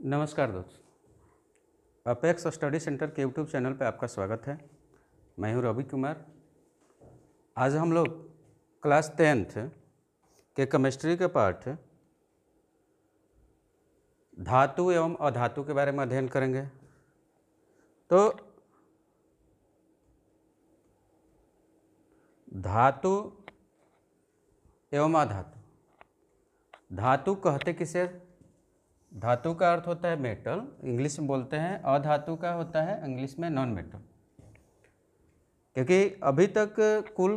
नमस्कार दोस्तों, apex study centre के यूट्यूब चैनल पर आपका स्वागत है। मैं हूं रवि कुमार। आज हम लोग क्लास 10th के केमिस्ट्री के पाठ धातु एवं अधातु के बारे में अध्ययन करेंगे। तो धातु एवं अधातु, धातु कहते किसे? धातु का अर्थ होता है मेटल, इंग्लिश में बोलते हैं। अधातु का होता है इंग्लिश में नॉन मेटल। क्योंकि अभी तक कुल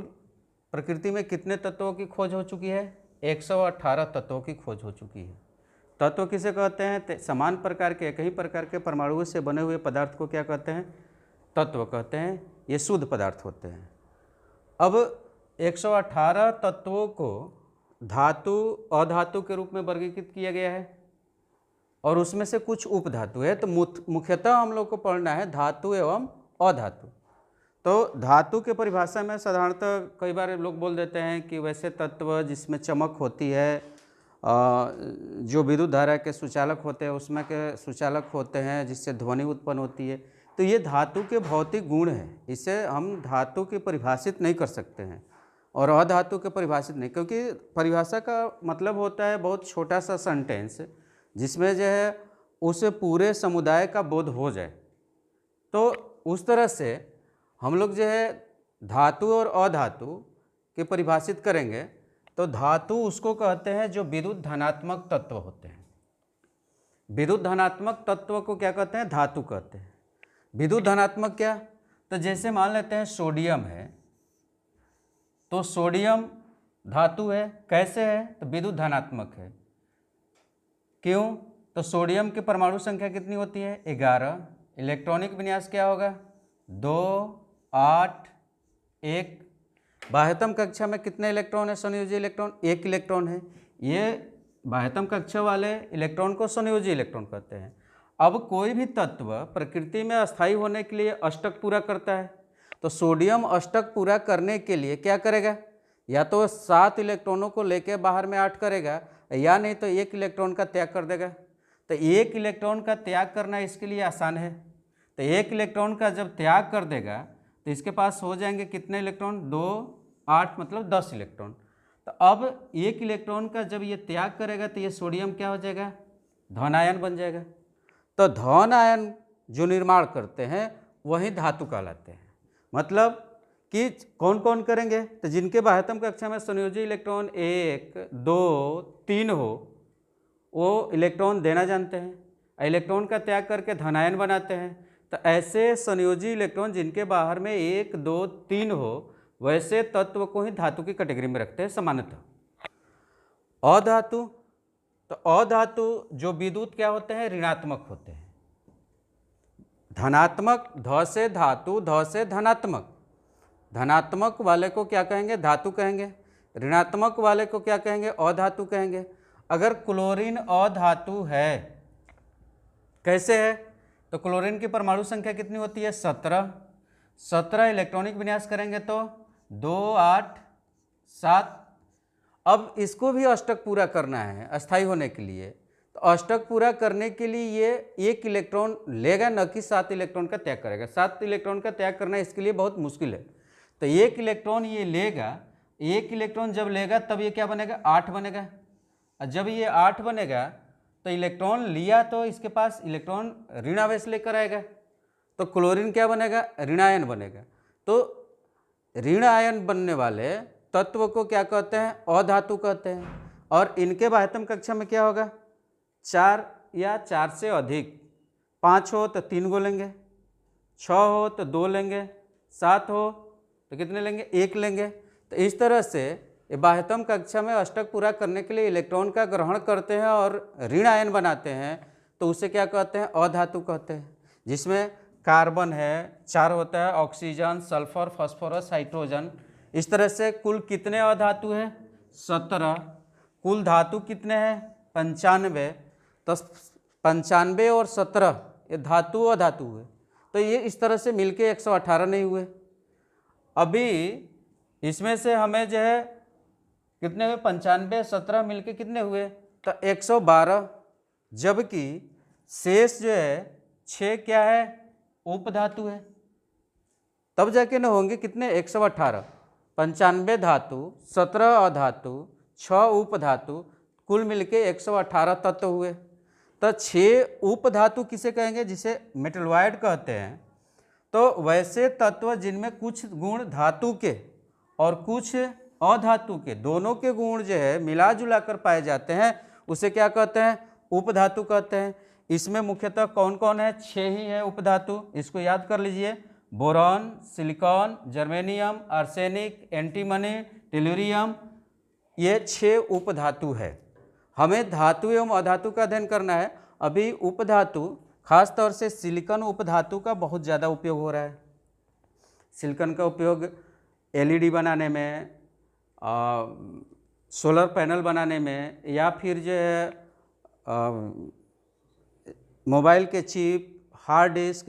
प्रकृति में कितने तत्वों की खोज हो चुकी है? 118 तत्वों की खोज हो चुकी है। तत्व किसे कहते हैं? समान प्रकार के, एक ही प्रकार के परमाणुओं से बने हुए पदार्थ को क्या कहते हैं? तत्व कहते हैं। ये शुद्ध पदार्थ होते हैं। अब 118 तत्वों को धातु अधातु के रूप में वर्गीकृत किया गया है और उसमें से कुछ उपधातु है। तो मुख्यतः हम लोग को पढ़ना है धातु एवं अधातु। तो धातु के परिभाषा में साधारणतः कई बार लोग बोल देते हैं कि वैसे तत्व जिसमें चमक होती है, जो विद्युत धारा के सुचालक होते हैं उसमें के सुचालक होते हैं, जिससे ध्वनि उत्पन्न होती है। तो ये धातु के भौतिक गुण हैं। इसे हम धातु की परिभाषित नहीं कर सकते हैं और अधातु के परिभाषित नहीं, क्योंकि परिभाषा का मतलब होता है बहुत छोटा सा सेंटेंस जिसमें जो है उस पूरे समुदाय का बोध हो जाए। तो उस तरह से हम लोग जो है धातु और अधातु के परिभाषित करेंगे। तो धातु उसको कहते हैं जो विद्युत धनात्मक तत्व होते हैं। विद्युत धनात्मक तत्व को क्या कहते हैं? धातु कहते हैं। विद्युत धनात्मक क्या? तो जैसे मान लेते हैं सोडियम है, तो सोडियम धातु है। कैसे है? तो विद्युत धनात्मक है। क्यों? तो सोडियम की परमाणु संख्या कितनी होती है? 11। इलेक्ट्रॉनिक विन्यास क्या होगा? 2, 8, 1। बाह्यतम कक्षा में कितने इलेक्ट्रॉन है? संयोजी इलेक्ट्रॉन 1 इलेक्ट्रॉन है। ये बाह्यतम कक्षा वाले इलेक्ट्रॉन को संयोजी इलेक्ट्रॉन कहते हैं। अब कोई भी तत्व प्रकृति में अस्थायी होने के लिए अष्टक पूरा करता है। तो सोडियम अष्टक पूरा करने के लिए क्या करेगा? या तो 7 इलेक्ट्रॉनों को लेकर बाहर में 8 करेगा, या नहीं तो 1 इलेक्ट्रॉन का त्याग कर देगा। तो 1 इलेक्ट्रॉन का त्याग करना इसके लिए आसान है। तो 1 इलेक्ट्रॉन का जब त्याग कर देगा तो इसके पास हो जाएंगे कितने इलेक्ट्रॉन? 2, 8 मतलब 10 इलेक्ट्रॉन। तो अब 1 इलेक्ट्रॉन का जब ये त्याग करेगा तो ये सोडियम क्या हो जाएगा? धन आयन बन जाएगा। तो धन आयन जो निर्माण करते हैं वही धातु कहलाते हैं। मतलब कि कौन कौन करेंगे? तो जिनके बाह्यतम कक्षा में संयोजी इलेक्ट्रॉन 1, 2, 3 हो, वो इलेक्ट्रॉन देना जानते हैं। इलेक्ट्रॉन का त्याग करके धनायन बनाते हैं। तो ऐसे संयोजी इलेक्ट्रॉन जिनके बाहर में 1, 2, 3 हो, वैसे तत्व को ही धातु की कैटेगरी में रखते हैं सामान्यतः। अधातु, तो अधातु जो विद्युत क्या होते हैं? ऋणात्मक होते हैं। धनात्मक, ध से धातु, ध से धनात्मक। धनात्मक वाले को क्या कहेंगे? धातु कहेंगे। ऋणात्मक वाले को क्या कहेंगे? अधातु कहेंगे। अगर क्लोरीन अधातु है, कैसे है? तो क्लोरीन की परमाणु संख्या कितनी होती है? 17। 17 इलेक्ट्रॉनिक विन्यास करेंगे तो 2, 8, 7। अब इसको भी अष्टक पूरा करना है अस्थायी होने के लिए। तो अष्टक पूरा करने के लिए ये 1 इलेक्ट्रॉन लेगा, न कि 7 इलेक्ट्रॉन का त्याग करेगा। 7 इलेक्ट्रॉन का त्याग करना इसके लिए बहुत मुश्किल है। तो 1 इलेक्ट्रॉन ये लेगा। 1 इलेक्ट्रॉन जब लेगा तब ये क्या बनेगा? 8 बनेगा। और जब ये 8 बनेगा तो इलेक्ट्रॉन लिया तो इसके पास इलेक्ट्रॉन ऋण आवेश लेकर आएगा। तो क्लोरीन क्या बनेगा? ऋणायन बनेगा। तो ऋण आयन बनने वाले तत्व को क्या कहते हैं? अधातु कहते हैं। और इनके बाह्यतम कक्षा में क्या होगा? 4 या 4 से अधिक। 5 हो तो 3 गो लेंगे, 6 हो तो 2 लेंगे, 7 हो तो कितने लेंगे? 1 लेंगे। तो इस तरह से ये बाह्यतम कक्षा में अष्टक पूरा करने के लिए इलेक्ट्रॉन का ग्रहण करते हैं और ऋण आयन बनाते हैं। तो उसे क्या कहते हैं? अधातु कहते हैं। जिसमें कार्बन है, 4 होता है, ऑक्सीजन, सल्फर, फास्फोरस, हाइड्रोजन। इस तरह से कुल कितने अधातु हैं? 17। कुल धातु कितने हैं? 95। तो 95 और 17 ये धातु अधातु हुए। तो ये इस तरह से मिलके 118 नहीं हुए। अभी इसमें से हमें जो है कितने हुए? 95, 17 मिलके कितने हुए? तो 112। जबकि शेष जो है 6 क्या है, उपधातु है। तब जाके न होंगे कितने, 118, 95 धातु, 17 अधातु, 6 उपधातु, कुल मिलके 118 तत्व हुए। तो 6 उपधातु किसे कहेंगे, जिसे मेटलॉयड कहते हैं। तो वैसे तत्व जिनमें कुछ गुण धातु के और कुछ अधातु के, दोनों के गुण जो है मिला जुला कर पाए जाते हैं, उसे क्या कहते हैं, उपधातु कहते हैं। इसमें मुख्यतः कौन कौन है, 6 ही है उपधातु, इसको याद कर लीजिए। Boron, silicon, germanium, arsenic, antimony, tellurium, ये 6 उपधातु है। हमें धातु एवं अधातु का अध्ययन करना है। अभी उपधातु खास तौर से सिलिकॉन उपधातु का बहुत ज़्यादा उपयोग हो रहा है। सिलिकॉन का उपयोग एलईडी बनाने में, सोलर पैनल बनाने में, या फिर जो है मोबाइल के चिप, हार्ड डिस्क,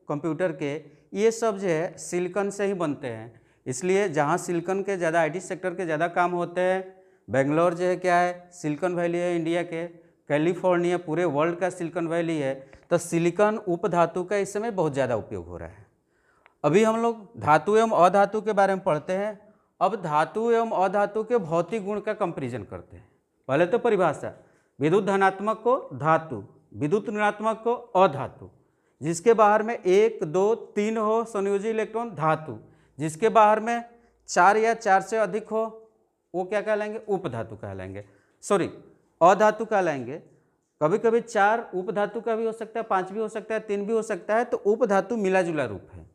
कंप्यूटर के, ये सब जो है सिलिकॉन से ही बनते हैं। इसलिए जहाँ सिलिकॉन के ज़्यादा, आईटी सेक्टर के ज़्यादा काम होते हैं, बेंगलोर जो है क्या है, सिलिकॉन वैली है इंडिया के, कैलिफोर्निया पूरे वर्ल्ड का सिलिकॉन वैली है। तो सिलिकॉन उपधातु का इस समय बहुत ज़्यादा उपयोग हो रहा है। अभी हम लोग धातु एवं अधातु के बारे में पढ़ते हैं। अब धातु एवं अधातु के भौतिक गुण का कंपैरिजन करते हैं। पहले तो परिभाषा, विद्युत धनात्मक को धातु, विद्युत ऋणात्मक को अधातु, जिसके बाहर में 1, 2, 3 हो संयोजी इलेक्ट्रॉन धातु, जिसके बाहर में 4 या 4 से अधिक हो वो क्या कहलाएंगे, उपधातु कहलाएंगे, सॉरी अधातु कहलाएंगे। कभी कभी 4 उपधातु का भी हो सकता है, 5 भी हो सकता है, 3 भी हो सकता है। तो उपधातु मिला जुला रूप है।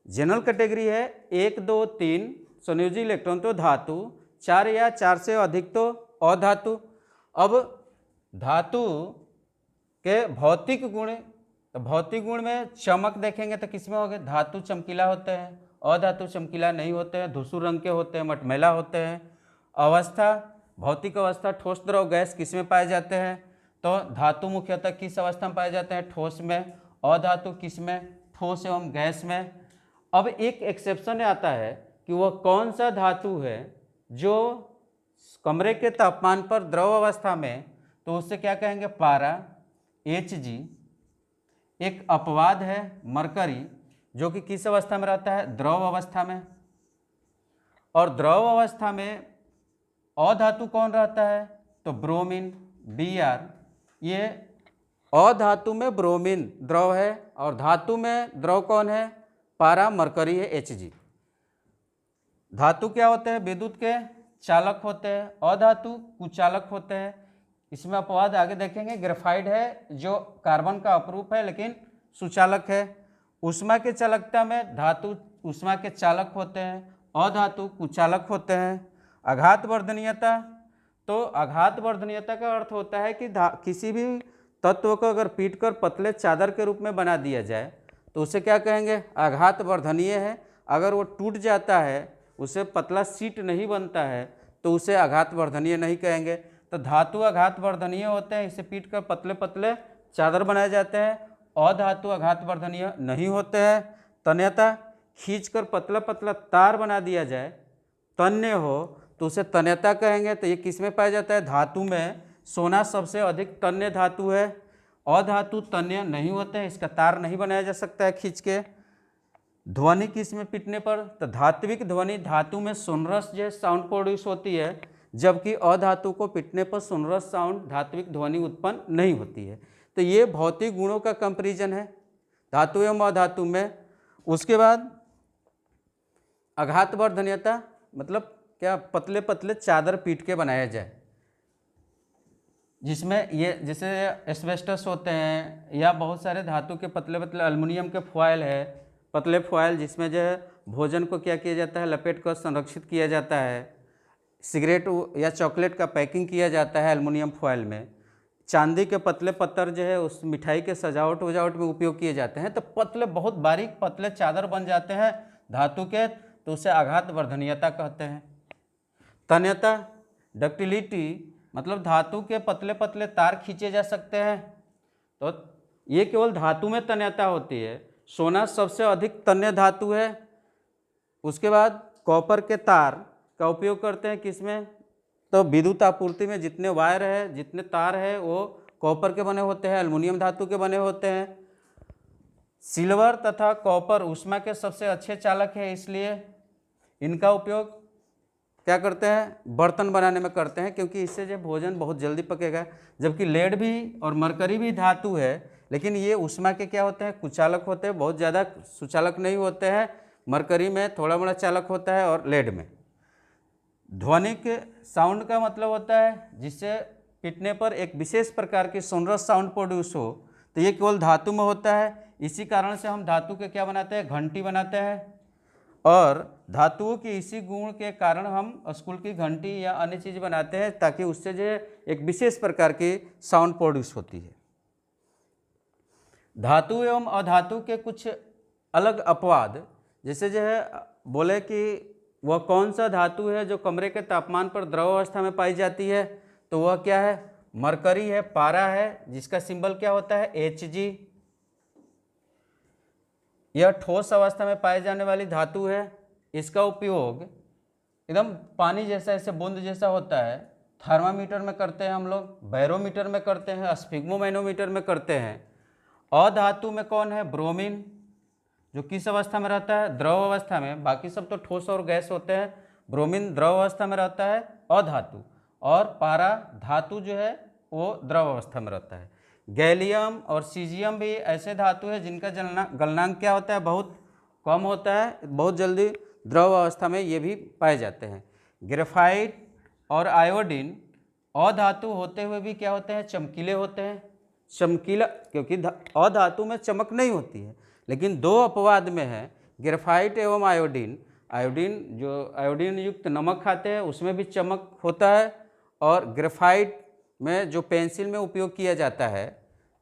जनरल कैटेगरी है 1, 2, 3 संयोजी इलेक्ट्रॉन तो धातु, 4 या 4 से अधिक तो अधातु। अब धातु के भौतिक गुण, तो भौतिक गुण में चमक देखेंगे तो किसमें होंगे, धातु चमकीला होते हैं, अधातु चमकीला नहीं होते हैं, धूसर रंग के होते हैं, मटमैला होते हैं। अवस्था, भौतिक अवस्था, ठोस द्रव गैस किसमें पाए जाते हैं, तो धातु मुख्यतः किस अवस्था में पाए जाते हैं, ठोस में। अधातु किसमें, ठोस एवं गैस में। अब एक एक्सेप्शन आता है कि वह कौन सा धातु है जो कमरे के तापमान पर द्रव अवस्था में, तो उससे क्या कहेंगे, पारा, Hg। एक अपवाद है मरकरी, जो कि किस अवस्था में रहता है, द्रव अवस्था में। और द्रव अवस्था में अधातु कौन रहता है, तो ब्रोमीन, Br। ये अधातु में ब्रोमीन द्रव है और धातु में द्रव कौन है, पारा, मरकरी है, Hg। धातु क्या होते हैं, विद्युत के चालक होते हैं, अधातु कुचालक होते हैं। इसमें अपवाद आगे देखेंगे। ग्रेफाइट है जो कार्बन का अपरूप है लेकिन सुचालक है। ऊष्मा के चालकता में धातु ऊष्मा के चालक होते हैं, अधातु कुचालक होते हैं। आघात वर्धनीयता, तो आघात वर्धनीयता का अर्थ होता है कि किसी भी तत्व को अगर पीट कर पतले चादर के रूप में बना दिया जाए तो उसे क्या कहेंगे, आघात वर्धनीय है। अगर वो टूट जाता है, उसे पतला सीट नहीं बनता है, तो उसे आघात वर्धनीय नहीं कहेंगे। तो धातु आघात वर्धनीय होते हैं, इसे पीट कर पतले पतले चादर बनाए जाते हैं। अधातु आघात वर्धनीय नहीं होते हैं। तन्यता, खींचकर पतला पतला तार बना दिया जाए, तन्य हो तो उसे तन्यता कहेंगे। तो ये किस में पाया जाता है, धातु में। सोना सबसे अधिक तन्य धातु है। अधातु तन्य नहीं होते हैं, इसका तार नहीं बनाया जा सकता है खींच के। ध्वनि किस में पीटने पर, तो धात्विक ध्वनि, धातु में सोनरस जो साउंड प्रोड्यूस होती है, जबकि अधातु को पीटने पर सोनरस साउंड, धात्विक ध्वनि उत्पन्न नहीं होती है। तो ये भौतिक गुणों का कंपैरिजन है धातु एवं अधातु में। उसके बाद आघात वर्धनीयता, मतलब क्या, पतले पतले चादर पीट के बनाया जाए, जिसमें ये जैसे एस्बेस्टस होते हैं या बहुत सारे धातु के पतले पतले, एल्युमिनियम के फॉयल है, पतले फॉयल, जिसमें जो है भोजन को क्या किया जाता है, लपेट कर संरक्षित किया जाता है। सिगरेट या चॉकलेट का पैकिंग किया जाता है एल्युमिनियम फॉयल में। चांदी के पतले पत्थर जो है उस मिठाई के सजावट वजावट में उपयोग किए जाते हैं। तो पतले, बहुत बारीक पतले चादर बन जाते हैं धातु के, तो उसे आघात वर्धनीयता कहते हैं। तन्यता, डक्टिलिटी, मतलब धातु के पतले पतले तार खींचे जा सकते हैं। तो ये केवल धातु में तन्यता होती है। सोना सबसे अधिक तन्य धातु है। उसके बाद कॉपर के तार का उपयोग करते हैं किसमें, तो विद्युत आपूर्ति में जितने वायर है, जितने तार है, वो कॉपर के बने होते हैं, एल्युमिनियम धातु के बने होते हैं। सिल्वर तथा कॉपर ऊष्मा के सबसे अच्छे चालक है, इसलिए इनका उपयोग क्या करते हैं, बर्तन बनाने में करते हैं, क्योंकि इससे जो भोजन बहुत जल्दी पकेगा। जबकि लेड भी और मरकरी भी धातु है, लेकिन ये ऊष्मा के क्या होते हैं, कुचालक होते हैं, बहुत ज़्यादा सुचालक नहीं होते हैं। मरकरी में थोड़ा बड़ा चालक होता है और लेड में। ध्वनिक साउंड का मतलब होता है जिससे पीटने पर एक विशेष प्रकार की सोनरस साउंड प्रोड्यूस हो, तो ये केवल धातु में होता है। इसी कारण से हम धातु के क्या बनाते हैं, घंटी बनाते हैं। और धातुओं के इसी गुण के कारण हम स्कूल की घंटी या अन्य चीज़ बनाते हैं, ताकि उससे जो एक विशेष प्रकार की साउंड प्रोड्यूस होती है। धातु एवं अधातु के कुछ अलग अपवाद, जैसे जो है बोले कि वह कौन सा धातु है जो कमरे के तापमान पर द्रव अवस्था में पाई जाती है, तो वह क्या है, मरकरी है, पारा है, जिसका सिंबल क्या होता है, Hg। यह ठोस अवस्था में पाए जाने वाली धातु है। इसका उपयोग एकदम पानी जैसा, ऐसे बूंद जैसा होता है, थर्मामीटर में करते हैं हम लोग, बैरोमीटर में करते हैं, स्फिग्मोमैनोमीटर में करते हैं। अधातु में कौन है, ब्रोमीन, जो किस अवस्था में रहता है, द्रव अवस्था में। बाकी सब तो ठोस और गैस होते हैं, ब्रोमीन द्रव अवस्था में रहता है, अधातु। और पारा धातु जो है वो द्रव अवस्था में रहता है। गैलियम और सीजियम भी ऐसे धातु है जिनका गलनांक क्या होता है, बहुत कम होता है, बहुत जल्दी द्रव अवस्था में ये भी पाए जाते हैं। ग्रेफाइट और आयोडीन अधातु होते हुए भी क्या होते हैं, चमकीले होते हैं। चमकीला क्योंकि अधातु में चमक नहीं होती है, लेकिन दो अपवाद में है, ग्रेफाइट एवं आयोडीन। आयोडीन जो आयोडीन युक्त नमक खाते हैं उसमें भी चमक होता है, और ग्रेफाइट में जो पेंसिल में उपयोग किया जाता है,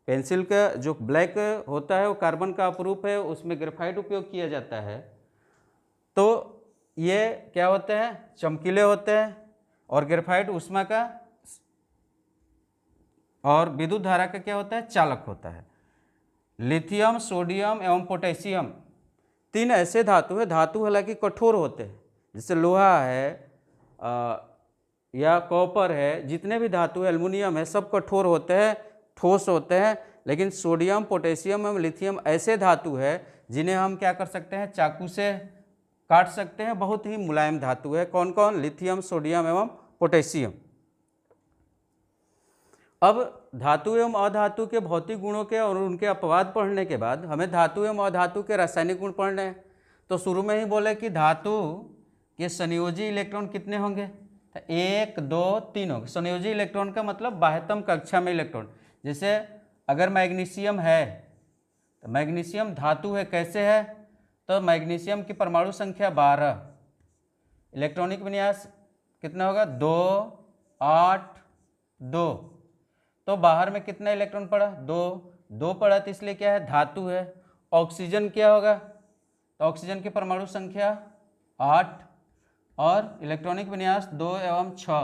पेंसिल का जो ब्लैक होता है वो कार्बन का अपरूप है, उसमें ग्रेफाइट उपयोग किया जाता है। तो ये क्या होते हैं, चमकीले होते हैं, और ग्रेफाइट ऊष्मा का और विद्युत धारा का क्या होता है, चालक होता है। लिथियम, सोडियम एवं पोटेशियम तीन ऐसे धातु है, धातु हालांकि कठोर होते हैं, जैसे लोहा है या कॉपर है, जितने भी धातु है, एल्युमिनियम है, सब कठोर होते हैं, ठोस होते हैं। लेकिन सोडियम, पोटेशियम एवं लिथियम ऐसे धातु है जिन्हें हम क्या कर सकते हैं, चाकू से काट सकते हैं, बहुत ही मुलायम धातु है। कौन कौन, लिथियम, सोडियम एवं पोटेशियम। अब धातु एवं अधातु के भौतिक गुणों के और उनके अपवाद पढ़ने के बाद हमें धातु एवं अधातु के रासायनिक गुण पढ़ने हैं। तो शुरू में ही बोले कि धातु के संयोजी इलेक्ट्रॉन कितने होंगे, तो 1 2 3 होंगे। संयोजी इलेक्ट्रॉन का मतलब बाह्यतम कक्षा में इलेक्ट्रॉन। जैसे अगर मैग्नीशियम है तो मैग्नीशियम धातु है, कैसे है, तो मैग्नीशियम की परमाणु संख्या 12, इलेक्ट्रॉनिक विन्यास कितना होगा, 2 8 2। तो बाहर में कितना इलेक्ट्रॉन पड़ा, 2 पड़ा, तो इसलिए क्या है, धातु है। ऑक्सीजन क्या होगा, तो ऑक्सीजन की परमाणु संख्या 8 और इलेक्ट्रॉनिक विन्यास 2 एवं 6।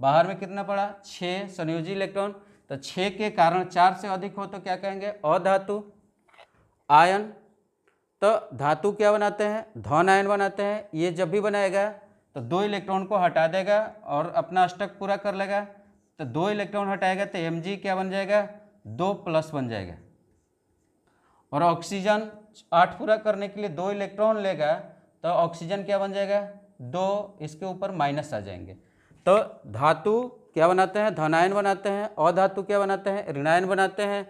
बाहर में कितना पड़ा, 6 संयोजी इलेक्ट्रॉन। तो 6 के कारण 4 से अधिक हो तो क्या कहेंगे, अधातु। आयन, तो धातु क्या बनाते हैं, धन आयन बनाते हैं। ये जब भी बनाएगा तो 2 इलेक्ट्रॉन को हटा देगा और अपना अष्टक पूरा कर लेगा। तो 2 इलेक्ट्रॉन हटाएगा तो Mg क्या बन जाएगा, 2+ बन जाएगा। और ऑक्सीजन 8 पूरा करने के लिए 2 इलेक्ट्रॉन लेगा तो ऑक्सीजन क्या बन जाएगा, 2, इसके ऊपर माइनस आ जाएंगे। तो धातु क्या बनाते हैं, धनायन बनाते हैं। अधातु क्या बनाते हैं, ऋणायन बनाते हैं।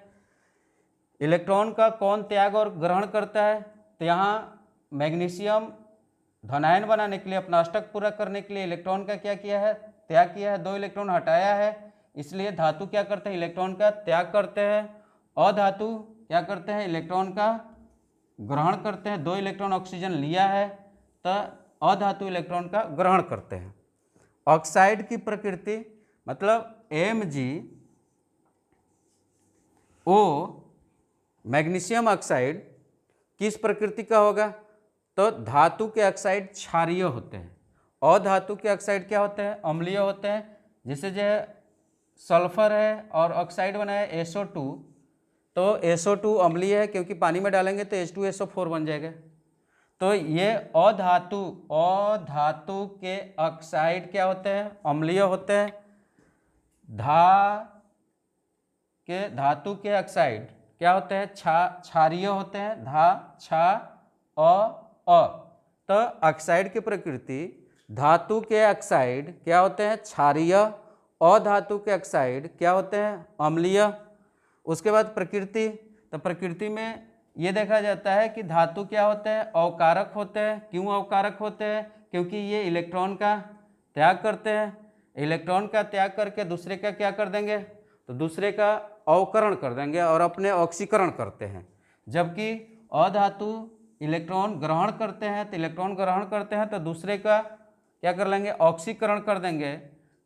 इलेक्ट्रॉन का कौन त्याग और ग्रहण करता है, तो यहाँ मैग्नीशियम धनायन बनाने के लिए, अपना अष्टक पूरा करने के लिए इलेक्ट्रॉन का क्या किया है, त्याग किया है, 2 इलेक्ट्रॉन हटाया है। इसलिए धातु क्या करते हैं, इलेक्ट्रॉन का त्याग करते हैं। अधातु क्या करते हैं, इलेक्ट्रॉन का ग्रहण करते हैं। 2 इलेक्ट्रॉन ऑक्सीजन लिया है तो अधातु इलेक्ट्रॉन का ग्रहण करते हैं। ऑक्साइड की प्रकृति मतलब MgO मैग्नीशियम ऑक्साइड किस प्रकृति का होगा, तो धातु के ऑक्साइड क्षारीय होते हैं। अधातु के ऑक्साइड क्या होते हैं, अम्लीय होते हैं। जैसे जो सल्फर है और ऑक्साइड बना है SO2, तो SO2 अम्लीय है क्योंकि पानी में डालेंगे तो H2SO4 बन जाएगा। तो ये अधातु के ऑक्साइड क्या होते हैं, अम्लीय होते हैं। के धातु के ऑक्साइड क्या होते हैं, क्षारीय होते हैं, धा छा अ। तो ऑक्साइड की प्रकृति, धातु के ऑक्साइड क्या होते हैं, क्षारीय, अधातु के ऑक्साइड क्या होते हैं, अम्लीय। उसके बाद प्रकृति, तो प्रकृति में ये देखा जाता है कि धातु क्या होते हैं, अवकारक होते हैं। क्यों अवकारक होते हैं, क्योंकि ये इलेक्ट्रॉन का त्याग करते हैं। इलेक्ट्रॉन का त्याग करके दूसरे का क्या कर देंगे, तो दूसरे का अवकरण कर देंगे और अपने ऑक्सीकरण करते हैं। जबकि अधातु इलेक्ट्रॉन ग्रहण करते हैं, तो इलेक्ट्रॉन ग्रहण करते हैं तो दूसरे का क्या कर लेंगे, ऑक्सीकरण कर देंगे।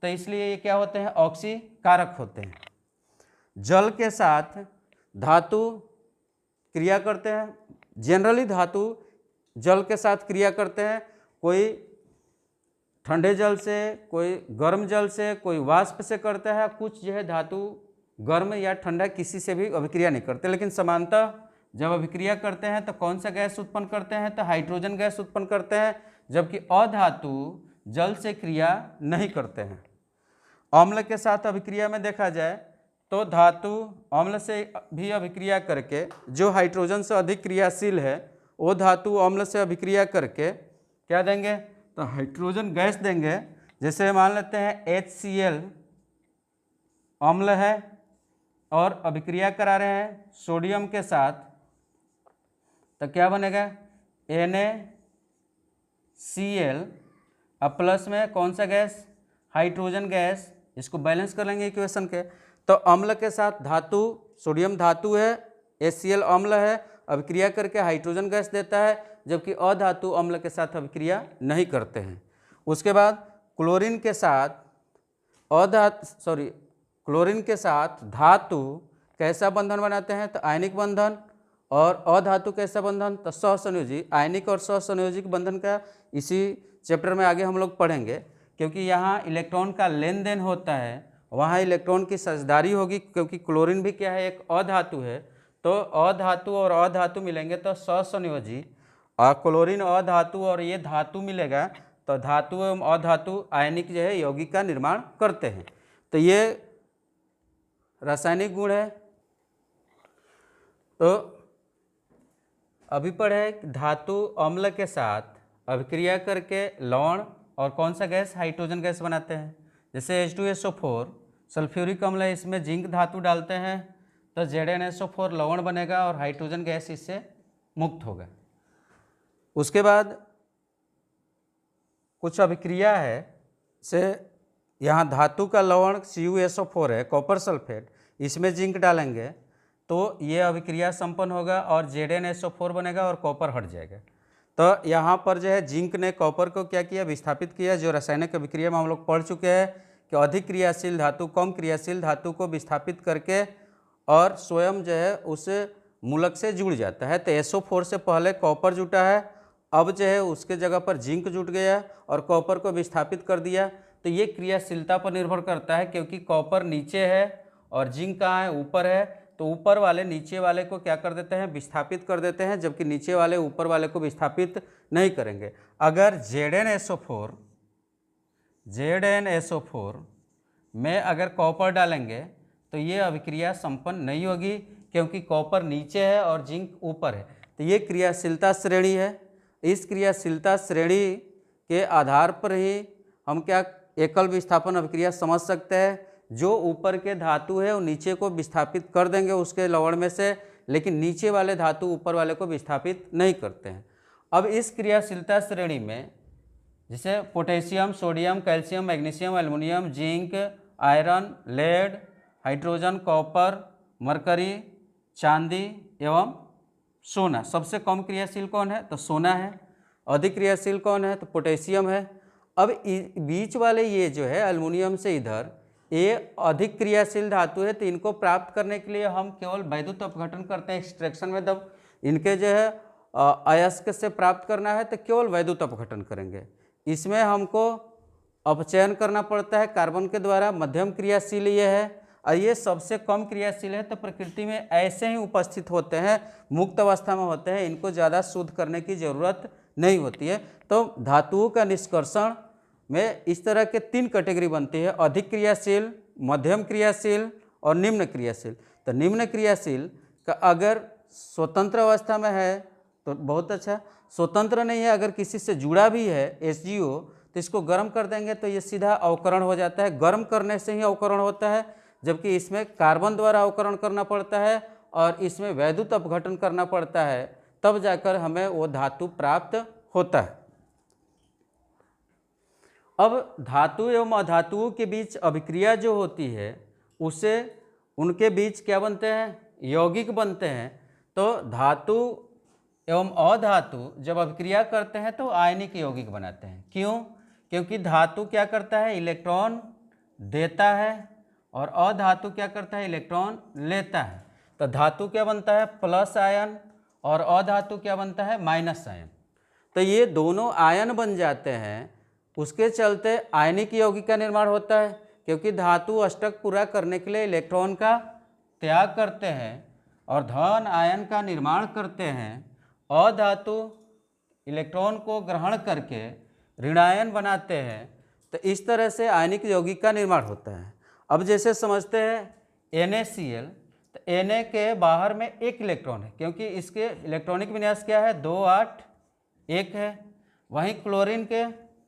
तो इसलिए ये क्या होते हैं, ऑक्सीकारक होते हैं। जल के साथ धातु क्रिया करते हैं। जनरली धातु जल के साथ क्रिया करते हैं, कोई ठंडे जल से, कोई गर्म जल से, कोई वाष्प से करता है। कुछ जो है धातु गर्म या ठंडा किसी से भी अभिक्रिया नहीं करते, लेकिन समानतः जब अभिक्रिया करते हैं तो कौन सा गैस उत्पन्न करते हैं, तो हाइड्रोजन गैस उत्पन्न करते हैं। जबकि अधातु जल से क्रिया नहीं करते हैं। अम्ल के साथ अभिक्रिया में देखा जाए तो धातु अम्ल से भी अभिक्रिया करके, जो हाइड्रोजन से अधिक क्रियाशील है वो धातु अम्ल से अभिक्रिया करके क्या देंगे, तो हाइड्रोजन गैस देंगे। जैसे मान लेते हैं HCl अम्ल है और अभिक्रिया करा रहे हैं सोडियम के साथ, तो क्या बनेगा, NaCl। अब प्लस में कौन सा गैस, हाइड्रोजन गैस। इसको बैलेंस कर लेंगे इक्वेशन के। तो अम्ल के साथ धातु, सोडियम धातु है, HCl अम्ल है, अभिक्रिया करके हाइड्रोजन गैस देता है। जबकि अधातु अम्ल के साथ अभिक्रिया नहीं करते हैं। उसके बाद क्लोरीन के साथ क्लोरीन के साथ धातु कैसा बंधन बनाते हैं, तो आयनिक बंधन। और अधातु कैसा बंधन, तो सहसंयोजी। आयनिक और सहसंयोजिक बंधन का इसी चैप्टर में आगे हम लोग पढ़ेंगे, क्योंकि यहाँ इलेक्ट्रॉन का लेन देन होता है, वहाँ इलेक्ट्रॉन की साझेदारी होगी। क्योंकि क्लोरीन भी क्या है, एक अधातु है। तो अधातु और अधातु मिलेंगे तो सहसंयोजी, और क्लोरीन अधातु और ये धातु मिलेगा तो धातु एवं अधातु आयनिक जो है यौगिक का निर्माण करते हैं। तो ये रासायनिक गुण है। तो अभी पढ़े धातु अम्ल के साथ अभिक्रिया करके लवण और कौन सा गैस, हाइड्रोजन गैस बनाते हैं। जैसे H2SO4 सल्फ्यूरिक अम्ल है, इसमें जिंक धातु डालते हैं तो ZnSO4 लवण बनेगा और हाइड्रोजन गैस इससे मुक्त होगा। उसके बाद कुछ अभिक्रिया है से यहाँ धातु का लवण CuSO4 है, कॉपर सल्फेट, इसमें जिंक डालेंगे तो ये अभिक्रिया संपन्न होगा और ZnSO4 बनेगा और कॉपर हट जाएगा। तो यहाँ पर जो है जिंक ने कॉपर को क्या किया, विस्थापित किया। जो रासायनिक अभिक्रिया में हम लोग पढ़ चुके हैं कि अधिक क्रियाशील धातु कम क्रियाशील धातु को विस्थापित करके और स्वयं जो है उस मूलक से जुड़ जाता है। तो SO4 से पहले कॉपर जुटा है, अब जो है उसके जगह पर जिंक जुट गया और कॉपर को विस्थापित कर दिया। तो ये क्रियाशीलता पर निर्भर करता है, क्योंकि कॉपर नीचे है और जिंक कहाँ है, ऊपर है। तो ऊपर वाले नीचे वाले को क्या कर देते हैं, विस्थापित कर देते हैं, जबकि नीचे वाले ऊपर वाले को विस्थापित नहीं करेंगे। अगर ZnSO4 में अगर कॉपर डालेंगे तो ये अभिक्रिया संपन्न नहीं होगी, क्योंकि कॉपर नीचे है और जिंक ऊपर है। तो ये क्रियाशीलता श्रेणी है। इस क्रियाशीलता श्रेणी के आधार पर ही हम क्या एकल विस्थापन अभिक्रिया समझ सकते हैं। जो ऊपर के धातु है वो नीचे को विस्थापित कर देंगे उसके लवण में से, लेकिन नीचे वाले धातु ऊपर वाले को विस्थापित नहीं करते हैं। अब इस क्रियाशीलता श्रेणी में जैसे potassium, sodium, calcium, magnesium, aluminium, zinc, iron, lead, hydrogen, copper, mercury, चांदी एवं सोना। सबसे कम क्रियाशील कौन है, तो सोना है। अधिक क्रियाशील कौन है, तो पोटेशियम है। अब बीच वाले ये जो है एल्युमिनियम से इधर, ये अधिक क्रियाशील धातु है। तो इनको प्राप्त करने के लिए हम केवल वैद्युत अपघटन करते हैं एक्सट्रैक्शन में। जब इनके जो है अयस्क से प्राप्त करना है तो केवल वैद्युत अपघटन करेंगे। इसमें हमको अपचयन करना पड़ता है कार्बन के द्वारा। मध्यम क्रियाशील ये है और ये सबसे कम क्रियाशील है। तो प्रकृति में ऐसे ही उपस्थित होते हैं, मुक्त अवस्था में होते हैं, इनको ज़्यादा शुद्ध करने की ज़रूरत नहीं होती है। तो धातुओं का निष्कर्षण में इस तरह के 3 कैटेगरी बनती है, अधिक क्रियाशील, मध्यम क्रियाशील और निम्न क्रियाशील। तो निम्न क्रियाशील का अगर स्वतंत्र अवस्था में है तो बहुत अच्छा, स्वतंत्र नहीं है, अगर किसी से जुड़ा भी है HGO तो इसको गर्म कर देंगे तो ये सीधा अवकरण हो जाता है। गर्म करने से ही अवकरण होता है, जबकि इसमें कार्बन द्वारा अवकरण करना पड़ता है और इसमें वैद्युत अपघटन करना पड़ता है, तब जाकर हमें वो धातु प्राप्त होता है। अब धातु एवं अधातुओं के बीच अभिक्रिया जो होती है उसे उनके बीच क्या बनते हैं, यौगिक बनते हैं। तो धातु एवं अधातु जब अभिक्रिया करते हैं तो आयनिक यौगिक बनाते हैं। क्यों? क्योंकि धातु क्या करता है, इलेक्ट्रॉन देता है और अधातु क्या करता है, इलेक्ट्रॉन लेता है। तो धातु क्या बनता है, प्लस आयन, और अधातु क्या बनता है, माइनस आयन। तो ये दोनों आयन बन जाते हैं, उसके चलते आयनिक यौगिक का निर्माण होता है। क्योंकि धातु अष्टक पूरा करने के लिए इलेक्ट्रॉन का त्याग करते हैं और धन आयन का निर्माण करते हैं। अधातु इलेक्ट्रॉन को ग्रहण करके ऋणायन बनाते हैं। तो इस तरह से आयनिक यौगिक का निर्माण होता है। अब जैसे समझते हैं NaCl, तो Na के बाहर में एक इलेक्ट्रॉन है, क्योंकि इसके इलेक्ट्रॉनिक विन्यास क्या है, 2 8 1 है। वहीं क्लोरीन के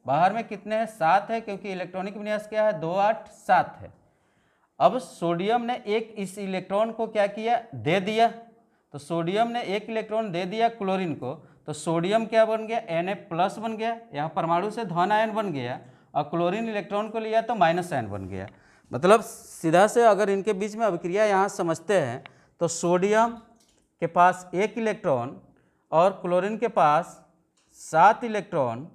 बाहर में कितने हैं, 7 है, क्योंकि इलेक्ट्रॉनिक विन्यास क्या है, 2 8 7 है। अब सोडियम ने एक इस इलेक्ट्रॉन को क्या किया, दे दिया। तो सोडियम ने एक इलेक्ट्रॉन दे दिया क्लोरीन को, तो सोडियम क्या बन गया, Na+ बन गया, यहाँ परमाणु से धन आयन बन गया, और क्लोरीन इलेक्ट्रॉन को लिया तो माइनस आयन बन गया। मतलब सीधा से अगर इनके बीच में अभिक्रिया यहाँ समझते हैं तो सोडियम के पास एक इलेक्ट्रॉन और क्लोरीन के पास 7 इलेक्ट्रॉन,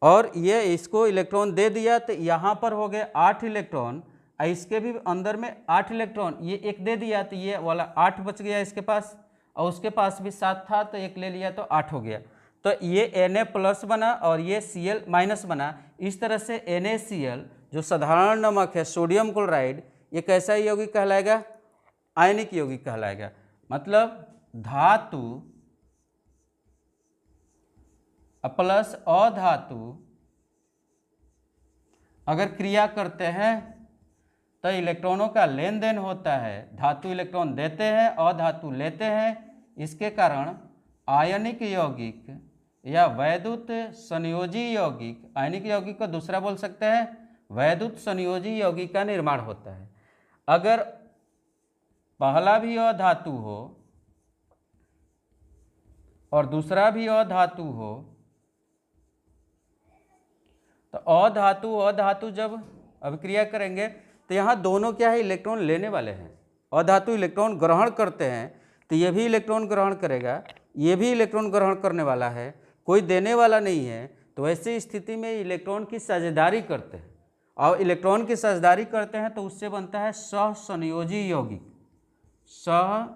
और ये इसको इलेक्ट्रॉन दे दिया तो यहाँ पर हो गए 8 इलेक्ट्रॉन, और इसके भी अंदर में 8 इलेक्ट्रॉन, ये एक दे दिया तो ये वाला 8 बच गया इसके पास, और उसके पास भी 7 था तो एक ले लिया तो 8 हो गया। तो ये Na+ बना और ये Cl- बना। इस तरह से NaCl जो साधारण नमक है, सोडियम क्लोराइड, ये कैसा यौगिक कहलाएगा, आयनिक यौगिक कहलाएगा। मतलब धातु प्लस अधातु अगर क्रिया करते हैं तो इलेक्ट्रॉनों का लेन देन होता है। धातु इलेक्ट्रॉन देते हैं, अधातु लेते हैं। इसके कारण आयनिक यौगिक या वैद्युत संयोजी यौगिक, आयनिक यौगिक को दूसरा बोल सकते हैं वैद्युत संयोजी यौगिक का निर्माण होता है। अगर पहला भी अधातु हो और दूसरा भी अधातु हो तो अधातु जब अभिक्रिया करेंगे तो यहाँ दोनों क्या है, इलेक्ट्रॉन लेने वाले हैं। अधातु इलेक्ट्रॉन ग्रहण करते हैं तो ये भी इलेक्ट्रॉन ग्रहण करेगा, ये भी इलेक्ट्रॉन ग्रहण करने वाला है, कोई देने वाला नहीं है। तो ऐसी स्थिति में इलेक्ट्रॉन की साझेदारी करते हैं, और इलेक्ट्रॉन की साझेदारी करते हैं तो उससे बनता है सहसंयोजी यौगिक। सहसंयोजी